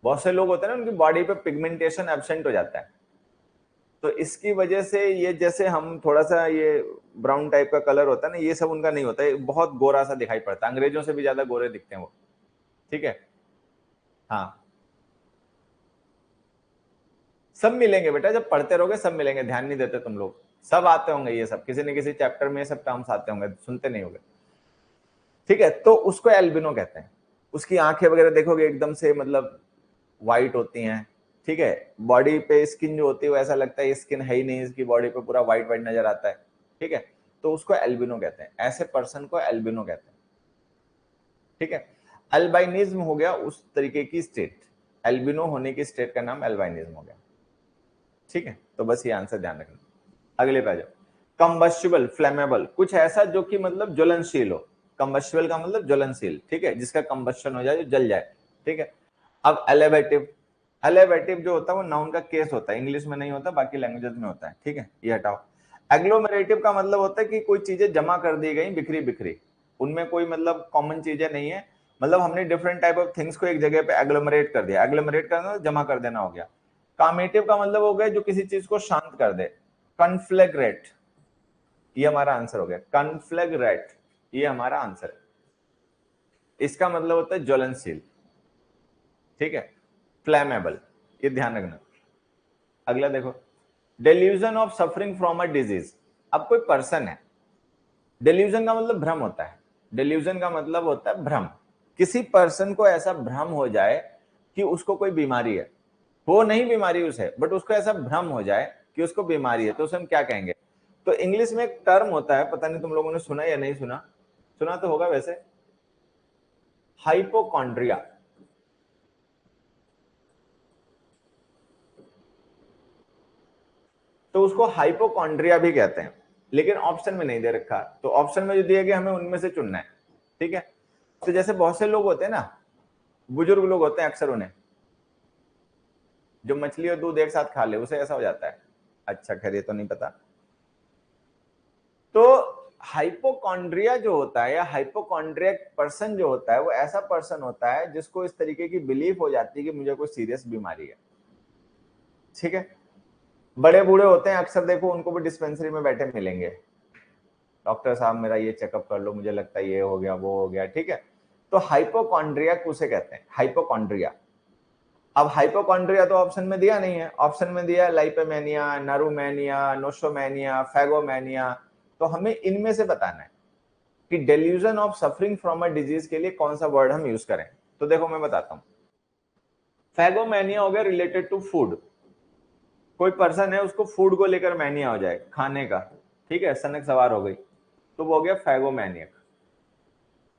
बहुत से लोग होते हैं ना उनकी बॉडी पे पिगमेंटेशन एब्सेंट हो जाता है, तो इसकी वजह से ये जैसे हम थोड़ा सा ये ब्राउन टाइप का कलर होता है ना, ये सब उनका नहीं होता है, बहुत गोरा सा दिखाई पड़ता है, अंग्रेजों से भी ज्यादा गोरे दिखते हैं वो। ठीक है, हाँ सब मिलेंगे बेटा, जब पढ़ते रहोगे सब मिलेंगे, ध्यान नहीं देते तुम लोग, सब आते होंगे ये सब, किसी न किसी चैप्टर में ये सब टर्म्स आते होंगे, सुनते नहीं होंगे। ठीक है, तो उसको एल्बिनो कहते हैं। उसकी आंखें वगैरह देखोगे एकदम से मतलब व्हाइट होती हैं। ठीक है, बॉडी पे स्किन जो होती है वो ऐसा लगता है स्किन है ही नहीं, इसकी बॉडी पे पूरा व्हाइट व्हाइट नजर आता है। ठीक है, तो उसको एल्बिनो कहते हैं, ऐसे पर्सन को एल्बिनो कहते हैं। ठीक है, अल्बाइनिज्म हो गया उस तरीके की स्टेट, एल्बिनो होने की स्टेट का नाम अल्बाइनिज्म हो गया। ठीक है, तो बस ये आंसर ध्यान रखना। अगले पे आ जाओ। कंबस्टिबल, फ्लेमेबल, कुछ ऐसा जो कि मतलब ज्वलनशील हो। कंबस्टिबल का मतलब ज्वलनशील, ठीक है, जिसका कंबस्शन हो जाए, जो जल जाए। ठीक है, अब एलेवेटिव, एलेवेटिव जो होता है वो नाउन का केस होता है, इंग्लिश में नहीं होता, बाकी लैंग्वेजेस में होता है। ठीक है, ये हटाओ। एग्लोमेरेटिव का मतलब होता है कि कोई चीजें जमा कर दी गई बिखरी बिखरी, उनमें कोई मतलब कॉमन चीजें नहीं है, मतलब हमने डिफरेंट टाइप ऑफ थिंग्स को एक जगह पे एग्लोमरेट कर दिया। एग्लोमरेट करना तो जमा कर देना हो गया। कामेटिव का मतलब हो गया जो किसी चीज को शांत कर दे। कन्फ्लेग्रेट, ये हमारा आंसर हो गया, कन्फ्लेग्रेट, ये हमारा आंसर है। इसका मतलब होता है ज्वलनशील। ठीक है, फ्लैमेबल, ये ध्यान रखना। अगला देखो, delusion of suffering from a disease. अब कोई पर्सन है, डेल्यूजन का मतलब भ्रम होता है, डेल्यूजन का मतलब होता है भ्रम। किसी पर्सन को ऐसा भ्रम हो जाए कि उसको कोई बीमारी है, वो नहीं बीमारी उसे, बट उसको ऐसा भ्रम हो जाए कि उसको बीमारी है, तो उसे हम क्या कहेंगे? तो इंग्लिश में एक टर्म होता है, पता नहीं तुम लोगों ने सुना या नहीं सुना, सुना तो होगा वैसे, हाइपोकॉन्ड्रिया। तो उसको हाइपोकॉन्ड्रिया भी कहते हैं, लेकिन ऑप्शन में नहीं दे रखा, तो ऑप्शन में जो दिया गया हमें उनमें से चुनना है। ठीक है, तो जैसे बहुत से लोग होते हैं ना, बुजुर्ग लोग होते हैं अक्सर, उन्हें जो मछली और दूध एक साथ खा ले उसे ऐसा हो जाता है। अच्छा खैर ये तो नहीं पता। तो हाइपोकॉन्ड्रिया जो होता है या हाइपोकॉन्ड्रियक पर्सन जो होता है वो ऐसा पर्सन होता है जिसको इस तरीके की बिलीफ हो जाती है कि मुझे कोई सीरियस बीमारी है। ठीक है, बड़े बूढ़े होते हैं अक्सर, देखो उनको भी डिस्पेंसरी में बैठे मिलेंगे, डॉक्टर साहब मेरा ये चेकअप कर लो, मुझे लगता है ये हो गया वो हो गया। ठीक है, तो हाइपोकॉन्ड्रिया उसे कहते हैं, हाइपोकॉन्ड्रिया। अब हाइपोकॉन्ड्रिया तो ऑप्शन में दिया नहीं है, ऑप्शन में दिया लाइपेमेनिया, नारूमेनिया, नोशोमेनिया, फैगोमेनिया। तो हमें इनमें से बताना है कि delusion of suffering from a disease के लिए कौन सा वर्ड हम यूज करें। तो देखो मैं बताता हूं, फैगोमेनिया हो गया रिलेटेड टू फूड, कोई पर्सन है उसको फूड को लेकर मैनिया हो जाए, खाने का, ठीक है, सनक सवार हो गई, तो वो हो गया फैगोमैनियक।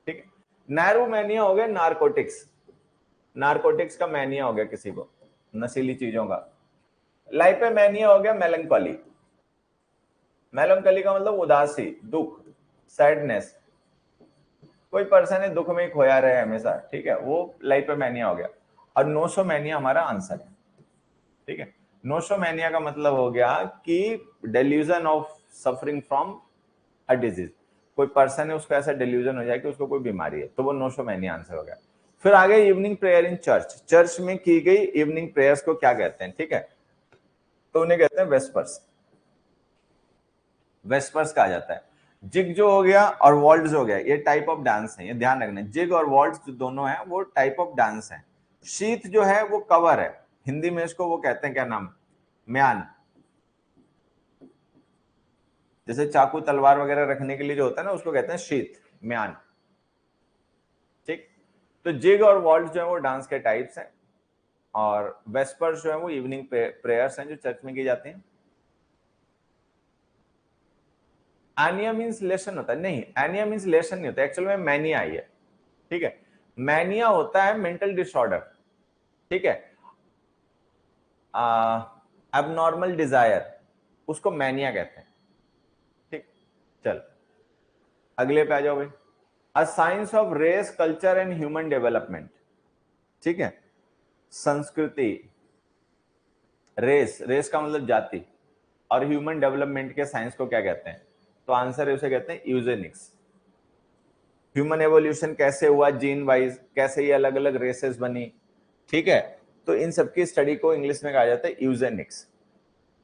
ठीक है, नैरोमैनिया हो गया नारकोटिक्स, नारकोटिक्स का मैनिया हो गया किसी को, नशीली चीजों का। लाइपेमेनिया हो गया मेलंकोली, मेलंकोली का मतलब उदासी, दुख, सैडनेस, कोई पर्सन है दुख में ही खोया रहे हमेशा। ठीक है, वो लाइपेमेनिया हो गया। और नोशोमेनिया हमारा आंसर है। ठीक है, नोशोमेनिया का मतलब हो गया कि delusion of suffering from a disease, कोई पर्सन है उसको ऐसा डेल्यूजन हो जाए कि उसको कोई बीमारी है, तो वो नोशोमेनिया आंसर हो गया। फिर आगे evening prayer in church, church में की गई इवनिंग प्रेयर्स को क्या कहते हैं? ठीक है, तो उन्हें कहते हैं वेस्पर्स, वेस्पर्स कहा जाता है। जिग जो हो गया और वॉल्ट्ज हो गया, ये टाइप ऑफ डांस है, ये ध्यान रखना, जिग और वॉल्ट्ज जो दोनों है वो टाइप ऑफ डांस है। शीत जो है वो कवर है, हिंदी में इसको वो कहते हैं क्या नाम? म्यान, जैसे चाकू तलवार वगैरह रखने के लिए जो होता है ना उसको कहते हैं शीत, म्यान। ठीक, तो जिग और वॉल्ट्ज जो है वो डांस के टाइप्स हैं, और वेस्पर्स जो है वो इवनिंग प्रेयर्स हैं जो चर्च में की जाती हैं। एनिया मीन्स लेशन होता है, नहीं एनिया मीन्स लेशन नहीं होता, एक्चुअल में मैनिया आई है। ठीक है, मैनिया होता है मेंटल डिसऑर्डर। ठीक है, एबनॉर्मल डिजायर, उसको मैनिया कहते हैं। ठीक, चल अगले पे आ जाओ भाई। A science of race culture and human development. ठीक है, संस्कृति, रेस, रेस का मतलब जाति, और ह्यूमन डेवलपमेंट के साइंस को क्या कहते हैं? तो आंसर है उसे कहते हैं यूजेनिक्स। ह्यूमन एवोल्यूशन कैसे हुआ जीन वाइज, कैसे ये अलग अलग रेसेस बनी, ठीक है। तो इन सबकी स्टडी को इंग्लिश में कहा जाता है Eugenix,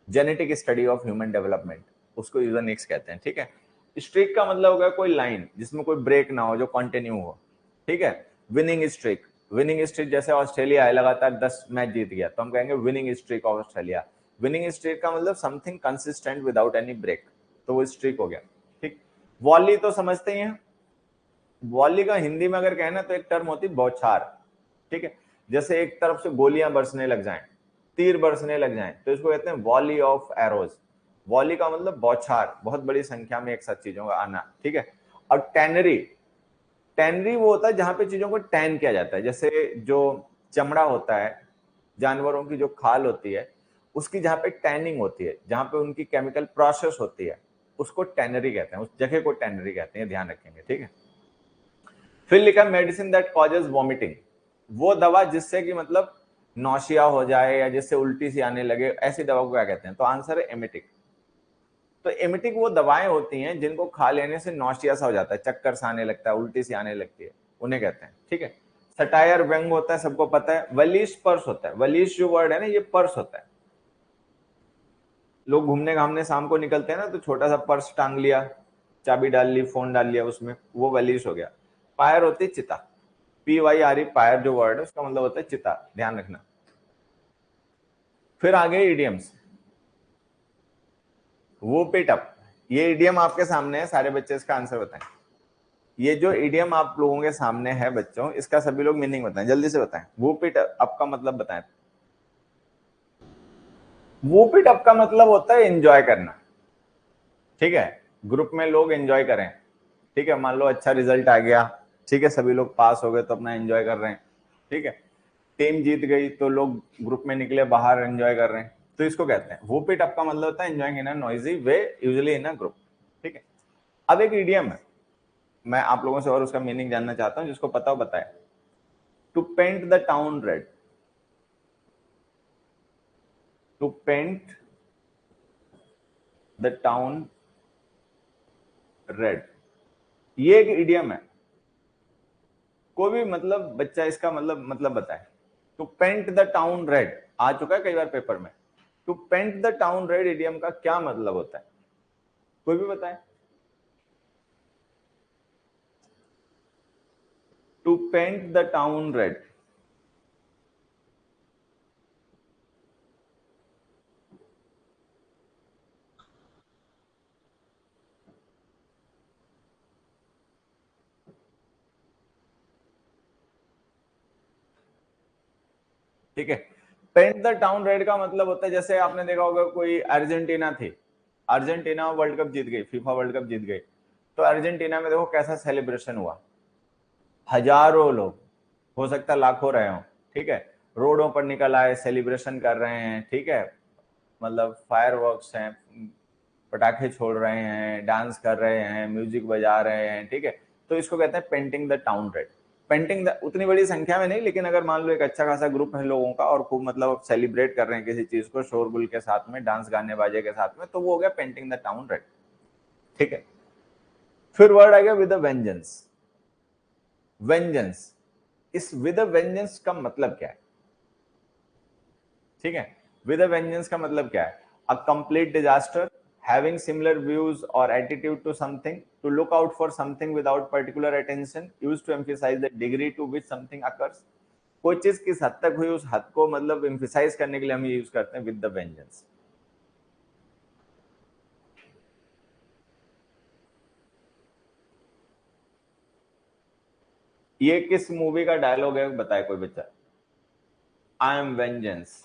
genetic study of human development, उसको यूजेनिक्स कहते हैं, ठीक है। स्ट्रीक का मतलब होगा कोई लाइन जिसमें कोई ब्रेक ना हो, जो कंटिन्यू हो, ठीक है। विनिंग स्ट्रीक, विनिंग स्ट्रीक जैसे ऑस्ट्रेलिया है लगातार 10 मैच जीत गया तो हम कहेंगे winning streak of Australia. Winning streak का मतलब something consistent without any break, तो वो स्ट्रीक हो गया, ठीक। वॉली तो समझते ही हैं, वॉली का हिंदी में अगर कहना तो एक टर्म होती बौछार, ठीक है। जैसे एक तरफ से गोलियां बरसने लग जाएं, तीर बरसने लग जाएं, तो इसको कहते हैं वॉली ऑफ एरोज। वॉली का मतलब बौछार, बहुत बड़ी संख्या में एक साथ चीजों का आना, ठीक है। और टैनरी, टैनरी वो होता है जहां पे चीजों को टैन किया जाता है, जैसे जो चमड़ा होता है जानवरों की, जो खाल होती है उसकी जहां पे टैनिंग होती है, जहां पे उनकी केमिकल प्रोसेस होती है, उसको टैनरी कहते हैं, उस जगह को टैनरी कहते हैं, ध्यान रखेंगे, ठीक है। फिर लिखा मेडिसिन दैट कॉजेज वॉमिटिंग, वो दवा जिससे कि मतलब नौशिया हो जाए या जिससे उल्टी सी आने लगे, ऐसी दवा को क्या कहते हैं, तो आंसर है एमिटिक। तो एमिटिक वो दवाएं होती हैं जिनको खा लेने से नौशिया सा हो जाता है, चक्कर सा आने लगता है, उल्टी सी आने लगती है, उन्हें कहते हैं, ठीक है। सटायर व्यंग होता है, सबको पता है। वलीश पर्स होता है, वलीश जो वर्ड है ना, ये पर्स होता है। लोग घूमने घामने शाम को निकलते हैं ना, तो छोटा सा पर्स टांग लिया, चाबी डाल ली, फोन डाल लिया उसमें, वो वलीश हो गया। पायर होती है चिता, PYRE, पायर जो वर्ड है उसका मतलब होता है चिता, ध्यान रखना। फिर आगे इडियम्स, वो पिट अप, ये इडियम आपके सामने है, सारे बच्चे इसका आंसर बताएं। ये जो इडियम आप लोगों के सामने है बच्चों, इसका सभी लोग मीनिंग बताएं, जल्दी से बताएं। वो पिट अप का मतलब बताएं। वो पिट अप का मतलब होता है एंजॉय करना, ठीक है। ग्रुप में लोग एंजॉय करें, ठीक है। मान लो अच्छा रिजल्ट आ गया, ठीक है, सभी लोग पास हो गए तो अपना एंजॉय कर रहे हैं, ठीक है। टीम जीत गई तो लोग ग्रुप में निकले बाहर, एंजॉय कर रहे हैं, तो इसको कहते हैं वो पिट अप का मतलब होता है enjoying in a noisy way, usually in a group, ठीक है। अब एक इडियम है, मैं आप लोगों से और उसका मीनिंग जानना चाहता हूं, जिसको पता हो बताए। To paint the town red, to paint the town red, ये एक इडियम है। कोई भी मतलब बच्चा इसका मतलब बताए। To paint the town red आ चुका है कई बार पेपर में। To paint the town red idiom का क्या मतलब होता है, कोई भी बताए। To paint the town red, ठीक है। पेंट द टाउन रेड का मतलब होता है, जैसे आपने देखा होगा कोई अर्जेंटीना थी, अर्जेंटीना वर्ल्ड कप जीत गई, फीफा वर्ल्ड कप जीत गई, तो अर्जेंटीना में देखो कैसा सेलिब्रेशन हुआ, हजारों लोग, हो सकता है लाखों रहे हो, ठीक है, रोडों पर निकल आए, सेलिब्रेशन कर रहे हैं, ठीक है। मतलब फायरवर्क्स हैं, पटाखे छोड़ रहे हैं, डांस कर रहे हैं, म्यूजिक बजा रहे हैं, ठीक है। तो इसको कहते हैं painting the town red. Painting the, उतनी बड़ी संख्या में नहीं, लेकिन अगर मान लो एक अच्छा खासा ग्रुप है लोगों का और खूब मतलब सेलिब्रेट कर रहे हैं किसी चीज को, शोरगुल के साथ में, डांस गाने बाजे के साथ में, तो वो हो गया पेंटिंग द टाउन रेड, ठीक है। फिर वर्ड आ गया विद अ वेंजेंस, वेंजेंस, इस विद अ वेंजेंस का मतलब क्या है, ठीक है। विद अ वेंजेंस का मतलब क्या है, a complete disaster, having similar views or attitude to something, to look out for something without particular attention, used to emphasize the degree to which something occurs। कोई चीज किस हद तक हुई, उस हद को मतलब emphasize करने के लिए हम ये यूज करते हैं with the vengeance। ये किस मूवी का डायलॉग है बताए कोई बच्चा। आई एम वेंजेंस,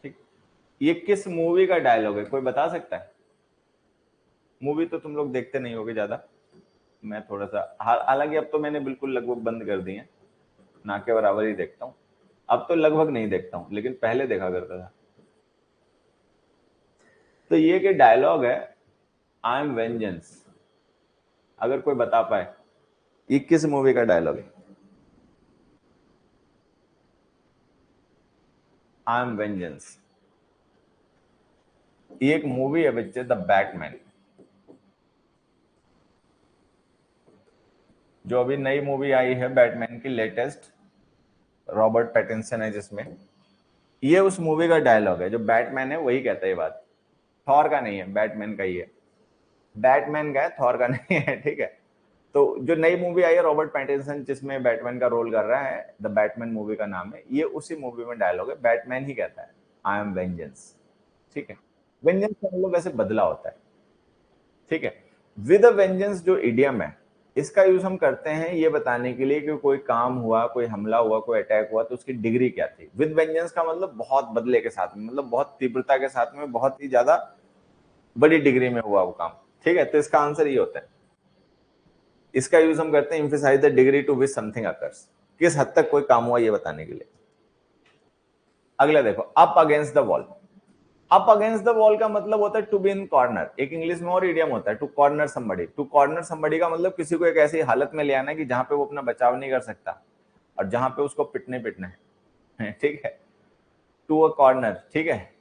ठीक। ये किस मूवी का डायलॉग है, कोई बता सकता है। मूवी तो तुम लोग देखते नहीं होगे ज्यादा, मैं थोड़ा सा, हालांकि अब तो मैंने बिल्कुल लगभग बंद कर दी है, ना के बराबर ही देखता हूँ। अब तो लगभग नहीं देखता हूँ, लेकिन पहले देखा करता था। तो ये के डायलॉग है आई एम वेंजेंस, अगर कोई बता पाए ये किस मूवी का डायलॉग है। आई एम वेंजेंस, ये एक मूवी है बच्चे, द बैटमैन। जो अभी नई मूवी आई है बैटमैन की लेटेस्ट, रॉबर्ट पैटिंसन है जिसमें, ये उस मूवी का डायलॉग है। जो बैटमैन है वही कहता है ये बात, थॉर का नहीं है, बैटमैन का ही है। बैटमैन का है, थॉर का नहीं है, ठीक है। तो जो नई मूवी आई है रॉबर्ट पैटिंसन जिसमें बैटमैन का रोल कर रहा है, द बैटमैन मूवी का नाम है, ये उसी मूवी में डायलॉग है, बैटमैन ही कहता है आई एम वेंजेंस, ठीक है। वेंजेंस का मतलब वैसे बदला होता है, ठीक है। विद अ वेंजेंस जो इडियम है, इसका यूज हम करते हैं ये बताने के लिए कि कोई काम हुआ, कोई हमला हुआ, कोई अटैक हुआ तो उसकी डिग्री क्या थी। विद वेंजेंस का मतलब बहुत बदले के साथ में, मतलब बहुत तीव्रता के साथ में, बहुत ही ज्यादा बड़ी डिग्री में हुआ वो काम, ठीक है। तो इसका आंसर ये होता है। इसका यूज हम करते हैं emphasize the degree to which something occurs, किस हद तक कोई काम हुआ ये बताने के लिए। अगला देखो, up against the wall. Up against the wall का मतलब होता है टू बी इन कॉर्नर। एक इंग्लिश में और इडियम होता है to corner somebody. To corner somebody का मतलब किसी को एक ऐसी हालत में ले आना कि जहां पे वो अपना बचाव नहीं कर सकता और जहां पे उसको पिटने है, ठीक है। टू अ कॉर्नर, ठीक है।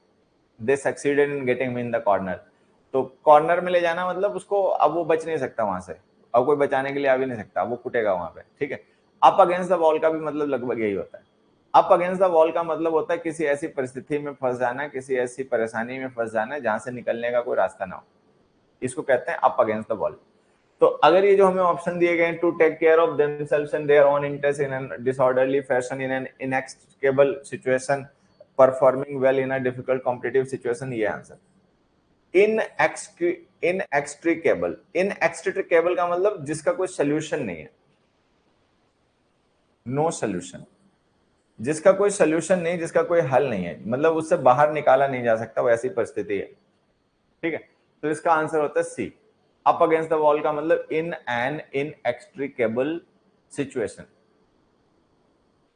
दे succeeded in getting me in the corner. तो कॉर्नर में ले जाना मतलब उसको, अब वो बच नहीं सकता वहां से, अब कोई बचाने के लिए आ भी नहीं सकता, वो कुटेगा वहां पे, ठीक है। अप अगेंस्ट द वॉल का भी मतलब लगभग यही होता है। अप अगेंस्ट द वॉल का मतलब होता है किसी ऐसी परिस्थिति में फंस जाना, किसी ऐसी परेशानी में फंस जाना जहां से निकलने का कोई रास्ता ना हो, इसको कहते हैं अप अगेंस्ट द वॉल। तो अगर ये जो हमें ऑप्शन दिए गए, to take care of themselves and their own interest in an disorderly fashion in an inextricable situation, performing well in a difficult competitive situation, ये आंसर। इनएक्सट्रिकेबल, इनएक्सट्रिकेबल का मतलब जिसका कोई सोल्यूशन नहीं है, नो सोल्यूशन, जिसका कोई सोल्यूशन नहीं, जिसका कोई हल नहीं है, मतलब उससे बाहर निकाला नहीं जा सकता, वो ऐसी परिस्थिति है, ठीक है। तो इसका आंसर होता है सी। अप अगेंस्ट द वॉल का मतलब इन एन इनएक्सट्रिकेबल सिचुएशन।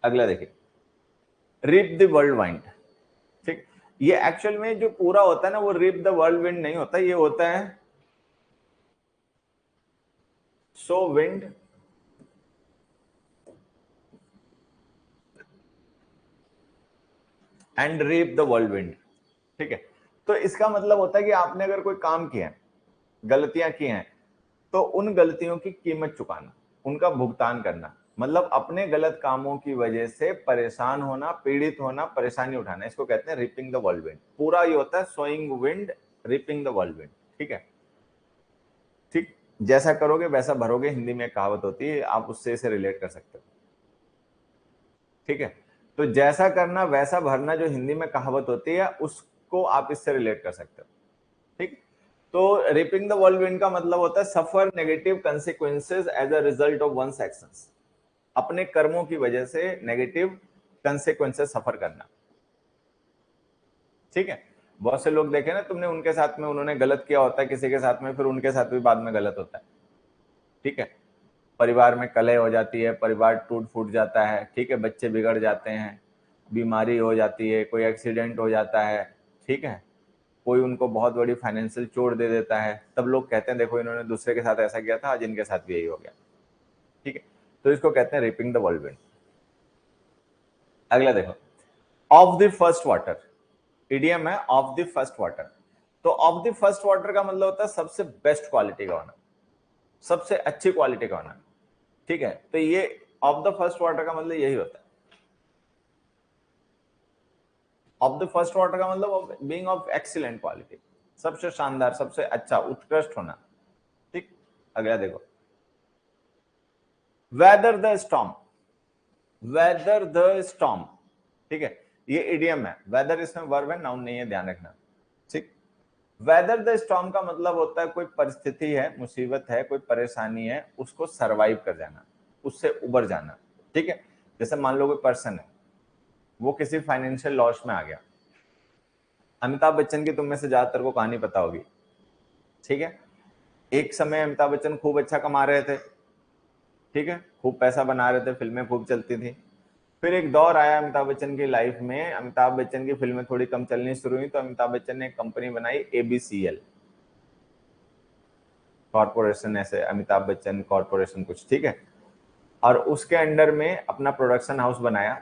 अगला देखिए, रिप द वर्ल्ड वाइंड, ठीक। ये एक्चुअल में जो पूरा होता है ना, वो रिप द वर्ल्ड विंड नहीं होता, ये होता है sow wind and reap the whirlwind, ठीक है। तो इसका मतलब होता है कि आपने अगर कोई काम किया है, गलतियां की हैं, तो उन गलतियों की कीमत चुकाना, उनका भुगतान करना, मतलब अपने गलत कामों की वजह से परेशान होना, पीड़ित होना, परेशानी उठाना, इसको कहते हैं रिपिंग द वर्ल्ड विंड। पूरा ये होता है sowing wind, reaping the whirlwind, ठीक है। ठीक, जैसा करोगे वैसा भरोगे, हिंदी में कहावत होती है, आप उससे इसे रिलेट कर सकते हो, ठीक है। तो जैसा करना वैसा भरना जो हिंदी में कहावत होती है, उसको आप इससे रिलेट कर सकते हो, ठीक। तो रिपिंग द वर्ल्ड विंड का मतलब होता है suffer negative consequences as a result of one's actions, अपने कर्मों की वजह से नेगेटिव कंसिक्वेंसेस सफर करना, ठीक है। बहुत से लोग देखे ना तुमने, उनके साथ में उन्होंने गलत किया होता है किसी के साथ में, फिर उनके साथ भी बाद में गलत होता है, ठीक है। परिवार में कलह हो जाती है, परिवार टूट फूट जाता है, ठीक है, बच्चे बिगड़ जाते हैं, बीमारी हो जाती है, कोई एक्सीडेंट हो जाता है, ठीक है, कोई उनको बहुत बड़ी फाइनेंशियल चोट दे देता है, तब लोग कहते हैं देखो इन्होंने दूसरे के साथ ऐसा किया था, आज इनके साथ भी यही हो गया, ठीक है। तो इसको कहते हैं रिपिंग द वर्ल्ड विंड। अगला देखो, of the first water, idiom है ऑफ द फर्स्ट वाटर। तो ऑफ द फर्स्ट वाटर का मतलब होता है सबसे बेस्ट क्वालिटी का होना, सबसे अच्छी क्वालिटी का होना, ठीक है। तो ये ऑफ द फर्स्ट वाटर का मतलब यही होता है। ऑफ द फर्स्ट वाटर का मतलब बीइंग ऑफ एक्सीलेंट क्वालिटी, सबसे शानदार, सबसे अच्छा, उत्कृष्ट होना, ठीक। अगला देखो, whether the storm, whether the storm, ठीक है। ये इडियम है, वेदर इसमें वर्ब है, नाउन नहीं है, ध्यान रखना, ठीक। वेदर द स्टॉर्म का मतलब होता है कोई परिस्थिति है, मुसीबत है, कोई परेशानी है, उसको सरवाइव कर जाना, उससे उबर जाना, ठीक है। जैसे मान लो कोई पर्सन है, वो किसी फाइनेंशियल लॉस में आ गया। अमिताभ बच्चन की तुम में से ज्यादातर को कहानी पता होगी, ठीक है। एक समय अमिताभ बच्चन खूब अच्छा कमा रहे थे, ठीक है, खूब पैसा बना रहे थे, फिल्में खूब चलती थी। फिर एक दौर आया अमिताभ बच्चन की लाइफ में, अमिताभ बच्चन की फिल्में थोड़ी कम चलनी शुरू हुई, तो अमिताभ बच्चन ने एक कंपनी बनाई, ABCL कॉर्पोरेशन, ऐसे अमिताभ बच्चन कॉर्पोरेशन कुछ, ठीक है। और उसके अंडर में अपना प्रोडक्शन हाउस बनाया,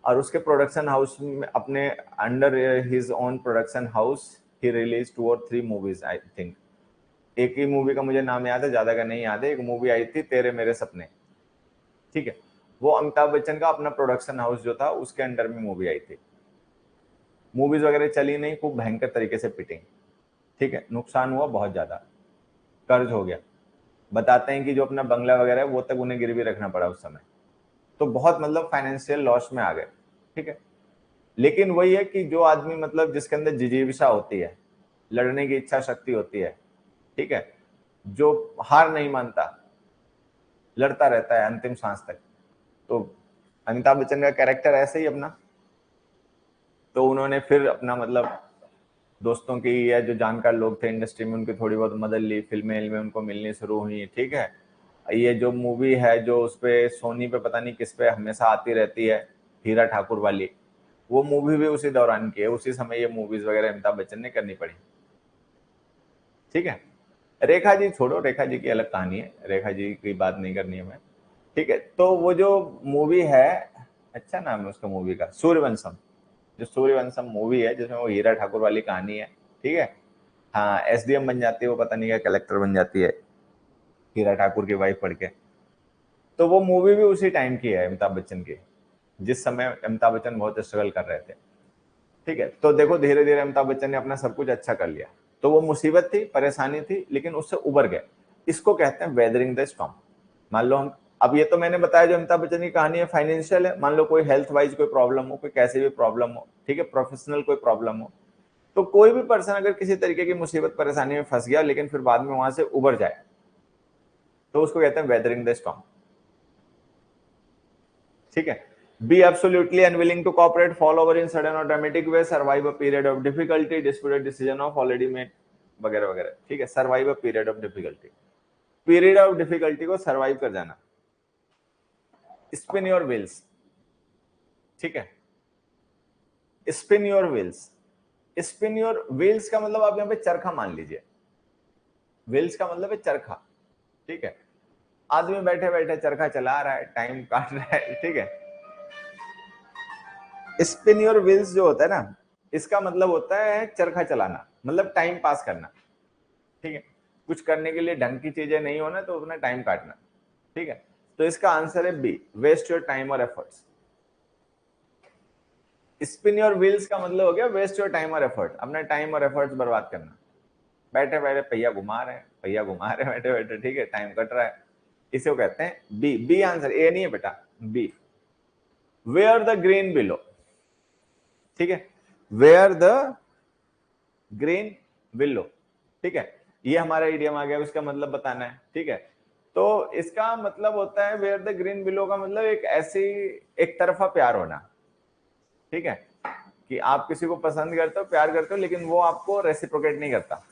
और उसके प्रोडक्शन हाउस में अपने under his own production house ही रिलीज 2 और 3 मूवीज आई थिंक, एक ही मूवी का मुझे नाम याद है, ज्यादा का नहीं याद है। एक मूवी आई थी तेरे मेरे सपने, ठीक है, वो अमिताभ बच्चन का अपना प्रोडक्शन हाउस जो था उसके अंडर में मूवी आई थी। मूवीज वगैरह चली नहीं, खूब भयंकर तरीके से पिटिंग, ठीक है, नुकसान हुआ बहुत ज्यादा, कर्ज हो गया। बताते हैं कि जो अपना बंगला वगैरह है वो तक उन्हें गिरवी रखना पड़ा उस समय। तो बहुत मतलब फाइनेंशियल लॉस में आ गए, ठीक है। लेकिन वही है कि जो आदमी मतलब जिसके अंदर जिजीविषा होती है, लड़ने की इच्छा शक्ति होती है, ठीक है, जो हार नहीं मानता, लड़ता रहता है अंतिम सांस तक, तो अमिताभ बच्चन का कैरेक्टर ऐसे ही अपना। तो उन्होंने फिर अपना मतलब दोस्तों की या जो जानकार लोग थे इंडस्ट्री में उनकी थोड़ी बहुत मदद ली, फिल्में में उनको मिलनी शुरू हुई, ठीक है। ये जो मूवी है जो उस पे सोनी पे पता नहीं किस पे हमेशा आती रहती है, हीरा ठाकुर वाली, वो मूवी भी उसी दौरान की है, उसी समय ये मूवीज वगैरह अमिताभ बच्चन ने करनी पड़ी, ठीक है। रेखा जी छोड़ो, रेखा जी की अलग कहानी है, रेखा जी की बात नहीं करनी है हमें, ठीक है। तो वो जो मूवी है, अच्छा नाम है उसका मूवी का, सूर्यवंशम। जो सूर्यवंशम मूवी है जिसमें वो हीरा ठाकुर वाली कहानी है, ठीक है। हाँ, एसडीएम बन जाती है वो, पता नहीं क्या कलेक्टर बन जाती है हीरा ठाकुर की वाइफ पढ़ के। तो वो मूवी भी उसी टाइम की है अमिताभ बच्चन की, जिस समय अमिताभ बच्चन बहुत स्ट्रगल कर रहे थे, ठीक है। तो देखो धीरे धीरे अमिताभ बच्चन ने अपना सब कुछ अच्छा कर लिया। तो वो मुसीबत थी, परेशानी थी, लेकिन उससे उबर गए। इसको कहते हैं वेदरिंग द स्टॉर्म। मान लो हम, अब ये तो मैंने बताया जो अमिताभ बच्चन की कहानी है फाइनेंशियल है, मान लो कोई हेल्थ वाइज कोई प्रॉब्लम हो, कोई कैसे भी प्रॉब्लम हो, ठीक है, प्रोफेशनल कोई प्रॉब्लम हो, तो कोई भी पर्सन अगर किसी तरीके की मुसीबत परेशानी में फंस गया लेकिन फिर बाद में वहां से उबर जाए, तो उसको कहते हैं वेदरिंग द स्टॉर्म, ठीक है। Be absolutely unwilling to cooperate, fall over in sudden और dramatic way, survive a period of difficulty, disputed decision of already made, वगैरह वगैरह, ठीक है। Survive a period of difficulty, period of difficulty को survive कर जाना। स्पिन योर व्हील्स, ठीक है, spin your wheels. Spin your wheels का मतलब आप यहां पे चरखा मान लीजिए, व्हील्स का मतलब है चरखा, ठीक है। आदमी बैठे बैठे चरखा चला रहा है, टाइम काट रहा है, ठीक है। स्पिन योर व्हील्स जो होता है ना, इसका मतलब होता है चरखा चलाना, मतलब टाइम पास करना, ठीक है। कुछ करने के लिए ढंग की चीजें नहीं होना तो अपना टाइम काटना, ठीक है। तो इसका आंसर है बी, वेस्ट योर टाइम और एफर्ट्स। स्पिन योर व्हील्स का मतलब हो गया वेस्ट योर टाइम और एफर्ट, अपना टाइम और एफर्ट्स बर्बाद करना। बैठे बैठे पहिया घुमा रहे हैं, पहिया घुमा रहे हैं बैठे बैठे, ठीक है, टाइम कट रहा है। इसे कहते हैं बी, बी आंसर, ए नहीं है बेटा, B. Where the green below, ठीक है, वेयर द ग्रीन बिलो, ठीक है। ये हमारा इडियम आ गया, उसका मतलब बताना है, ठीक है। तो इसका मतलब होता है वेयर द ग्रीन बिलो का मतलब एक ऐसी एक तरफा प्यार होना, ठीक है, कि आप किसी को पसंद करते हो, प्यार करते हो, लेकिन वो आपको रेसिप्रोकेट नहीं करता,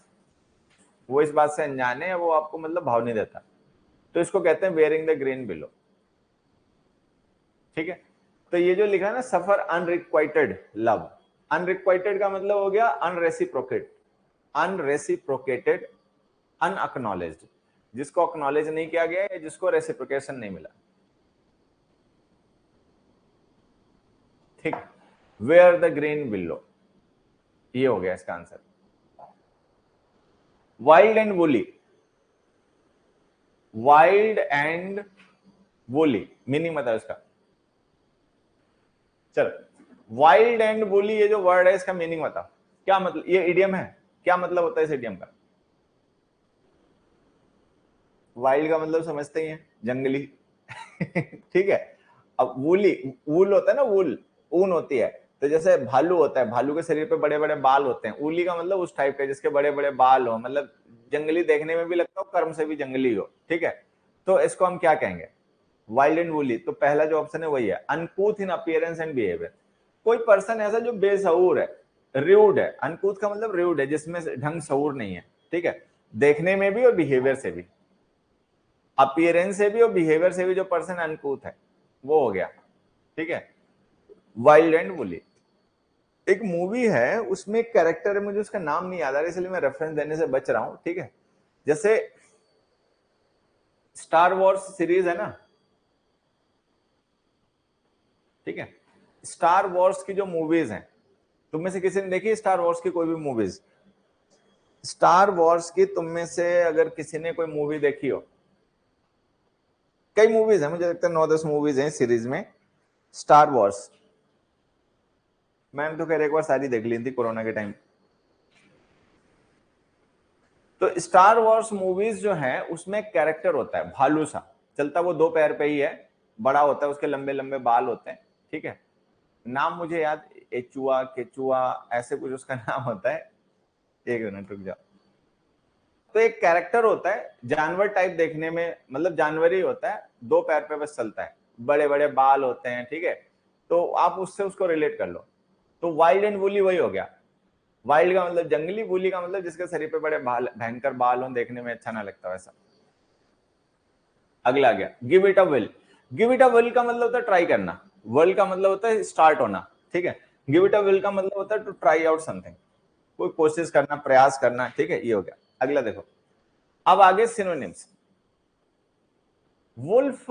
वो इस बात से अनजाने है, वो आपको मतलब भाव नहीं देता। तो इसको कहते हैं वेयरिंग द ग्रीन बिलो, ठीक है। तो ये जो लिखा है ना, सफर अनरिक्वाइटेड लव, अनरिक्वाइटेड का मतलब हो गया अनरेसिप्रोकेट, अनरेसिप्रोकेटेड, अनअक्नॉलेज्ड, जिसको अक्नॉलेज नहीं किया गया है, जिसको रेसिप्रोकेशन नहीं मिला, ठीक। वेयर द ग्रीन बिलो, ये हो गया इसका answer. Wild and woolly, wild and woolly meaning बताओ इसका। चलो, वाइल्ड एंड वुली ये जो वर्ड है इसका मीनिंग बताओ, क्या मतलब, ये इडियम है, क्या मतलब होता है इस इडियम का। वाइल्ड का मतलब समझते ही हैं, जंगली ठीक है। अब वुली, वुल होता है ना, वुल ऊन होती है, तो जैसे भालू होता है, भालू के शरीर पे बड़े बड़े बाल होते हैं, उली का मतलब उस टाइप का जिसके बड़े बड़े बाल हो, मतलब जंगली देखने में भी लगता हो, कर्म से भी जंगली हो, ठीक है। तो इसको हम क्या कहेंगे, वाइल्ड एंड वुली। तो पहला जो ऑप्शन है वही है, अनकूथ इन अपीयरेंस एंड बिहेवियर, कोई पर्सन ऐसा जो बेसऊर है, रूड है, अनकूथ का मतलब रूड है, जिसमें ढंग सऊर नहीं है, ठीक है, देखने में भी और बिहेवियर से भी, अपीयरेंस से भी और बिहेवियर से भी जो पर्सन अनकूथ है वो हो गया, ठीक है। Wild and woolly. एक मूवी है उसमें एक कैरेक्टर है, मुझे उसका नाम नहीं याद आ रहा, इसलिए मैं रेफरेंस देने से बच रहा हूं, ठीक है। जैसे स्टार वॉर्स सीरीज है ना, ठीक है, स्टार वॉर्स की जो मूवीज हैं, तुम में से किसी ने देखी स्टार वॉर्स की कोई भी मूवीज। स्टार वॉर्स की तुम में से अगर किसी ने कोई मूवी देखी हो, कई मूवीज है, मुझे लगता है 9-10 मूवीज हैं सीरीज में स्टार वॉर्स। मैंने तो खैर एक बार सारी देख ली थी कोरोना के टाइम। तो स्टार वॉर्स मूवीज जो है उसमें कैरेक्टर होता है भालू सा, चलता वो 2 पैर पे ही है, बड़ा होता है, उसके लंबे लंबे बाल होते हैं, ठीक है। नाम मुझे याद, एचुआ केचुआ ऐसे कुछ उसका नाम होता है, एक मिनट रुक जाओ। तो एक कैरेक्टर होता है जानवर टाइप देखने में, मतलब जानवर ही होता है, 2 पैर पे बस चलता है, बड़े बड़े बाल होते हैं, ठीक है। तो आप उससे उसको रिलेट कर लो। तो वाइल्ड एंड वुली वही हो गया। वाइल्ड का मतलब जंगली, वुली का मतलब जिसके शरीर पे बड़े बाल, भयंकर बाल हो, देखने में अच्छा ना लगता वैसा। अगला गया give it a will. Give it a will का मतलब होता है ट्राई करना, वर्ल का मतलब होता है स्टार्ट होना, ठीक है। गिव इट अ विल का मतलब होता है टू ट्राई आउट समथिंग, कोई कोशिश करना, प्रयास करना, ठीक है, ये हो गया। अगला देखो, अब आगे सिनोनिम्स। वुल्फ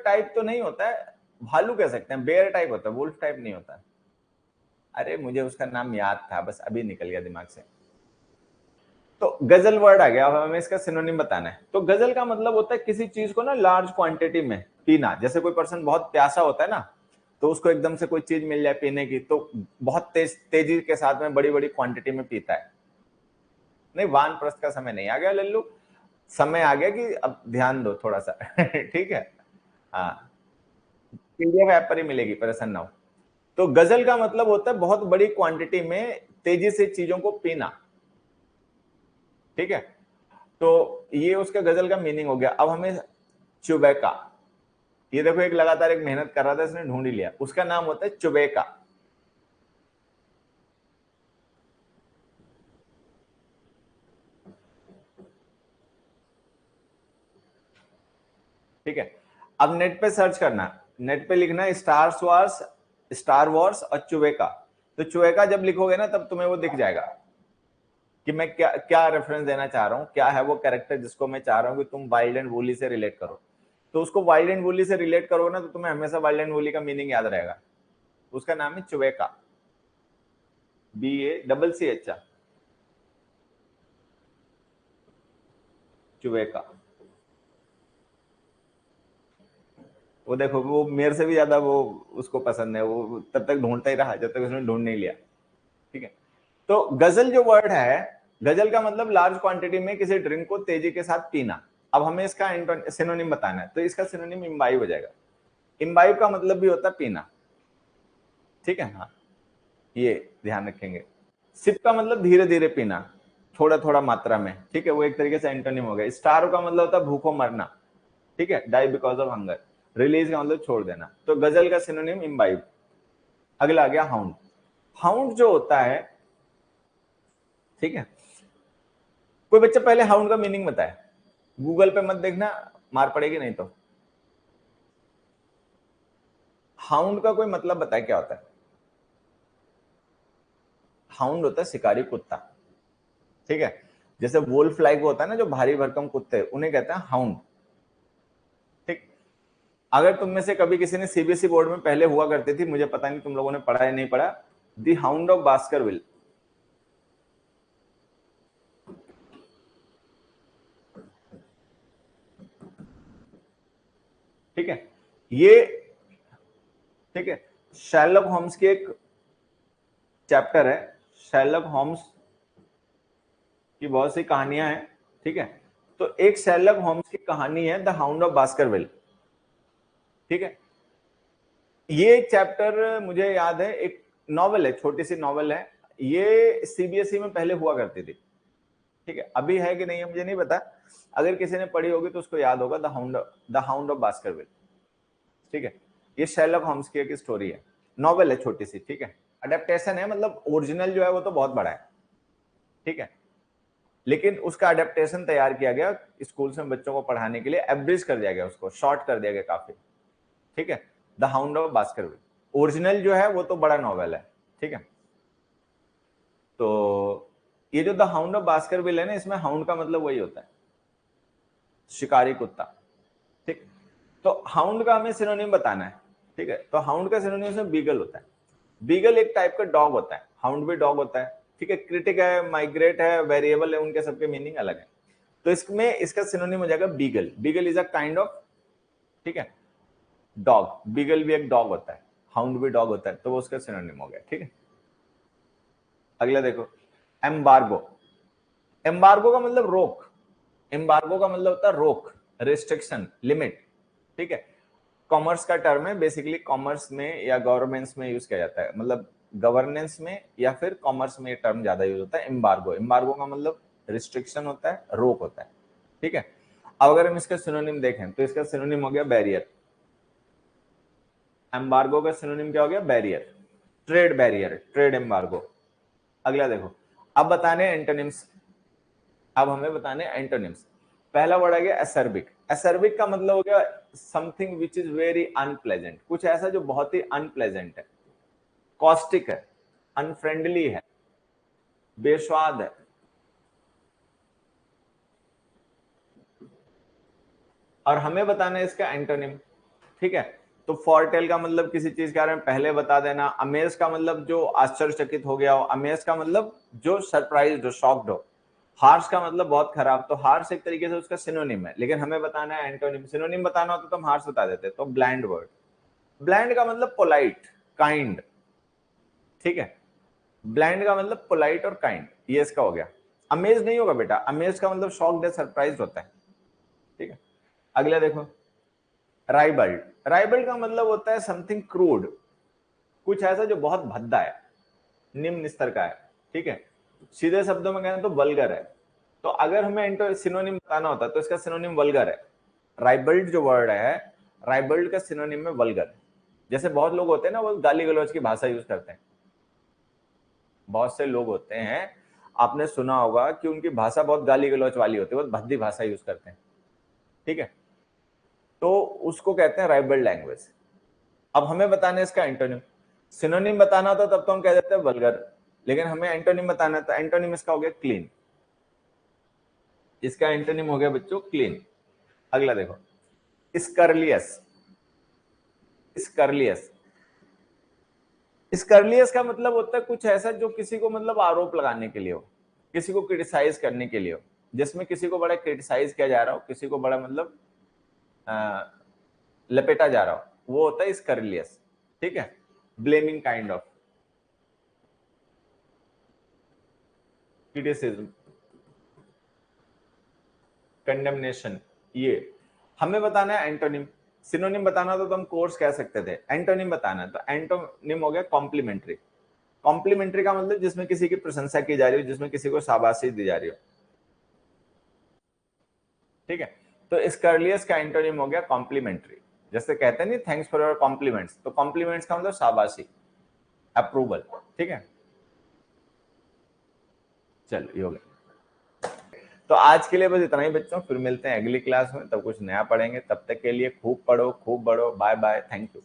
टाइप तो नहीं होता है, भालू कह सकते हैं, बेयर टाइप होता है, वुल्फ टाइप नहीं होता है। अरे मुझे उसका नाम याद था, बस अभी निकल गया दिमाग से। तो गजल वर्ड आ गया, अब हमें इसका सिनोनिम बताना है। तो गजल का मतलब होता है किसी चीज को ना लार्ज क्वांटिटी में पीना। जैसे कोई पर्सन बहुत प्यासा होता है ना, तो उसको एकदम से कोई चीज मिल जाए पीने की, तो बहुत तेजी के साथ में बड़ी बड़ी क्वांटिटी में पीता है। नहीं, वानप्रस्थ का समय नहीं आ गया लल्लू, समय आ गया कि अब ध्यान दो थोड़ा सा ठीक है। हाँ, पीडीएफ ऐप पर ही मिलेगी, परेशान ना हो। तो गजल का मतलब होता है बहुत बड़ी क्वांटिटी में तेजी से चीजों को पीना, ठीक है। तो ये उसका गजल का मीनिंग हो गया। अब हमें चुबैका, ये देखो एक लगातार एक मेहनत कर रहा था, इसने ढूंढ ही लिया, उसका नाम होता है चुबैका। ठीक है, अब नेट पे सर्च करना, नेट पे लिखना स्टार वॉर्स और चुबैका। तो चुबैका जब लिखोगे ना तब तुम्हें वो दिख जाएगा कि मैं क्या क्या रेफरेंस देना चाह रहा हूँ, क्या है वो कैरेक्टर जिसको मैं चाह रहा हूँ कि तुम वाइल्ड एंड वूली से रिलेट करो। तो उसको वाइल्ड एंड वूली से रिलेट करोगे ना तो तुम्हें हमेशा वाइल्ड एंड वूली का मीनिंग याद रहेगा। उसका नाम है चुबैका, BACCH, चुबैका। वो देखो वो मेरे से भी ज्यादा वो उसको पसंद है, वो तब तक ढूंढता ही रहा जब तक उसने ढूंढ नहीं लिया, ठीक है। तो गजल जो वर्ड है, गजल का मतलब लार्ज क्वांटिटी में किसी ड्रिंक को तेजी के साथ पीना। अब हमें इसका सिनोनिम बताना है, तो इसका सिनोनिम इम्बाइब हो जाएगा। इम्बाइब का मतलब भी होता है पीना, ठीक है। हाँ, ये ध्यान रखेंगे। सिप का मतलब धीरे धीरे पीना, थोड़ा थोड़ा मात्रा में, ठीक है, वो एक तरीके से एंटोनिम हो गया। स्टार का मतलब होता है भूखों मरना, ठीक है, die because of hunger. Release का मतलब छोड़ देना। तो गजल का सिनोनिम इम्बाइब। अगला आ गया हाउंड। हाउंड जो होता है, ठीक है, कोई बच्चा पहले हाउंड का मीनिंग बताए, गूगल पे मत देखना, मार पड़ेगी नहीं तो। हाउंड का कोई मतलब बताए क्या होता है। हाउंड होता है शिकारी कुत्ता, ठीक है। जैसे वोल्फ लाइक होता है ना जो भारी भरकम कुत्ते, उन्हें कहते हैं हाउंड, ठीक। अगर तुम में से कभी किसी ने सीबीएसई बोर्ड में पहले हुआ करती थी, मुझे पता नहीं तुम लोगों ने पढ़ा या नहीं पढ़ा, दी हाउंड ऑफ बास्करविल, ठीक है। ये, ठीक है, शर्लक होम्स की एक चैप्टर है, शर्लक होम्स की बहुत सी कहानियां हैं, ठीक है। तो एक शर्लक होम्स की कहानी है द हाउंड ऑफ बास्करविल, ठीक है। ये चैप्टर मुझे याद है, एक नॉवल है, छोटी सी नॉवल है, ये सीबीएसई में पहले हुआ करती थी, ठीक है। अभी है कि नहीं है मुझे नहीं पता, अगर किसी ने पढ़ी होगी तो उसको याद होगा, द हाउंड ऑफ बास्करविल, ठीक है। ये शर्लक होम्स की एक स्टोरी है, नॉवल है छोटी सी, ठीक है। अडेप्टेशन है, मतलब ओरिजिनल जो है वो तो बहुत बड़ा है, ठीक है, लेकिन उसका अडेप्टेशन तैयार किया गया स्कूल्स में बच्चों को पढ़ाने के लिए, एब्रिज कर दिया गया, उसको शॉर्ट कर दिया गया काफी, ठीक है। The hound of Baskerville, original जो है वो तो बड़ा नॉवेल है, ठीक है। तो ये जो द हाउंड ऑफ बास्करविल है ना, इसमें हाउंड का मतलब वही होता है शिकारी कुत्ता, ठीक। तो हाउंड का हमें सिनोनिम बताना है, ठीक है। तो हाउंड का सिनोनिम इसमें बीगल होता है। बीगल एक टाइप का डॉग होता है, हाउंड भी डॉग होता है, ठीक है, क्रिटिक है, माइग्रेट है, वेरिएबल है, उनके सबके मीनिंग अलग है। तो इसमें इसका सिनोनिम हो जाएगा beagle. Beagle is a kind of, ठीक है, डॉग। बीगल भी एक डॉग होता है, हाउंड भी डॉग होता है, तो वो उसका सिनोनिम हो गया। ठीक है, अगला देखो, एम्बार्गो। एम्बार्गो का मतलब रोक। एम्बार्गो का मतलब होता है रोक, रिस्ट्रिक्शन, लिमिट। ठीक है, कॉमर्स का टर्म है, बेसिकली कॉमर्स में या गवर्नेंस में यूज किया जाता है, मतलब गवर्नेंस में या फिर कॉमर्स में ये टर्म ज्यादा यूज होता है, एम्बार्गो। एम्बार्गो का मतलब रिस्ट्रिक्शन होता है, रोक होता है। ठीक है, अब अगर हम इसका सिनोनिम देखें तो इसका सिनोनिम हो गया बैरियर। एम्बार्गो का सिनोनिम क्या हो गया? Barrier, trade barrier, trade embargo. अगला देखो, अब बताने एंटोनिम्स। अब हमें बताने एंटोनिम्स। पहला वर्ड आ गया एसर्बिक। एसर्बिक का मतलब हो गया something which is very unpleasant, कुछ ऐसा जो बहुत ही अनप्लेजेंट है, कॉस्टिक है, अनफ्रेंडली है, बेस्वाद है। और हमें बताना है इसका एंटोनिम। ठीक है, तो फॉरटेल का मतलब किसी चीज के बारे में पहले बता देना। अमेज का मतलब जो आश्चर्यचकित हो गया हो। अमेज का मतलब जो सरप्राइज हो, शॉक्ड हो। हार्श का मतलब बहुत खराब। तो हार्श एक तरीके से उसका सिनोनिम है, लेकिन हमें बताना है एंटोनिम। सिनोनिम बताना होता तो हम हार्श बता देते। तो ब्लैंड वर्ड। ब्लैंड का मतलब पोलाइट, काइंड। ठीक है, ब्लैंड का मतलब पोलाइट और काइंड, ये इसका हो गया। अमेज नहीं होगा बेटा, अमेज का मतलब शॉक्ड है, सरप्राइज होता है। ठीक है, अगला देखो, राइबल्ड। राइबल्ड का मतलब होता है समथिंग क्रूड, कुछ ऐसा जो बहुत भद्दा है, निम्न स्तर का है। ठीक है, सीधे शब्दों में कहें तो वल्गर है। तो अगर हमें सिनोनिम बताना होता तो इसका सिनोनिम वल्गर है। राइबल्ड जो वर्ड है, राइबल्ड का सिनोनिम में वल्गर है। जैसे बहुत लोग होते हैं ना, वो गाली गलौज की भाषा यूज करते हैं। बहुत से लोग होते हैं, आपने सुना होगा कि उनकी भाषा बहुत गाली गलौज वाली होती है, बहुत भद्दी भाषा यूज करते हैं। ठीक है, तो उसको कहते हैं राइबल्ड लैंग्वेज। अब हमें बताना है इसका एंटोनिम। सिनोनिम बताना था तब तो हम कह देते हैं वल्गर, लेकिन हमें एंटोनिम बताना था। एंटोनिम इसका हो गया क्लीन। इसका एंटोनिम हो गया बच्चों क्लीन। अगला देखो, स्कर्लियस। स्कर्लियस, स्कर्लियस का मतलब होता है कुछ ऐसा जो किसी को मतलब आरोप लगाने के लिए हो, किसी को क्रिटिसाइज करने के लिए हो, जिसमें किसी को बड़ा क्रिटिसाइज किया जा रहा हो, किसी को बड़ा मतलब लपेटा जा रहा हो, वो होता है स्कर्लियस। ठीक है, blaming kind of, criticism, condemnation, ये हमें बताना है एंटोनिम। सिनोनिम बताना तो हम कोर्स कह सकते थे, एंटोनिम बताना है तो एंटोनिम हो गया कॉम्प्लीमेंट्री। कॉम्प्लीमेंट्री का मतलब जिसमें किसी की प्रशंसा की जा रही हो, जिसमें किसी को शाबाशी दी जा रही हो। ठीक है, तो स्कर्लियस का एंटोनिम हो गया कॉम्प्लीमेंट्री। जैसे कहते हैं नहीं, थैंक्स फॉर योर कॉम्प्लीमेंट्स, तो कॉम्प्लीमेंट्स का मतलब शाबाशी, अप्रूवल। ठीक है, चलो ये हो गया। तो आज के लिए बस इतना ही बच्चों, फिर मिलते हैं अगली क्लास में, तब कुछ नया पढ़ेंगे। तब तक के लिए खूब पढ़ो, खूब बढ़ो। Bye bye, thank you.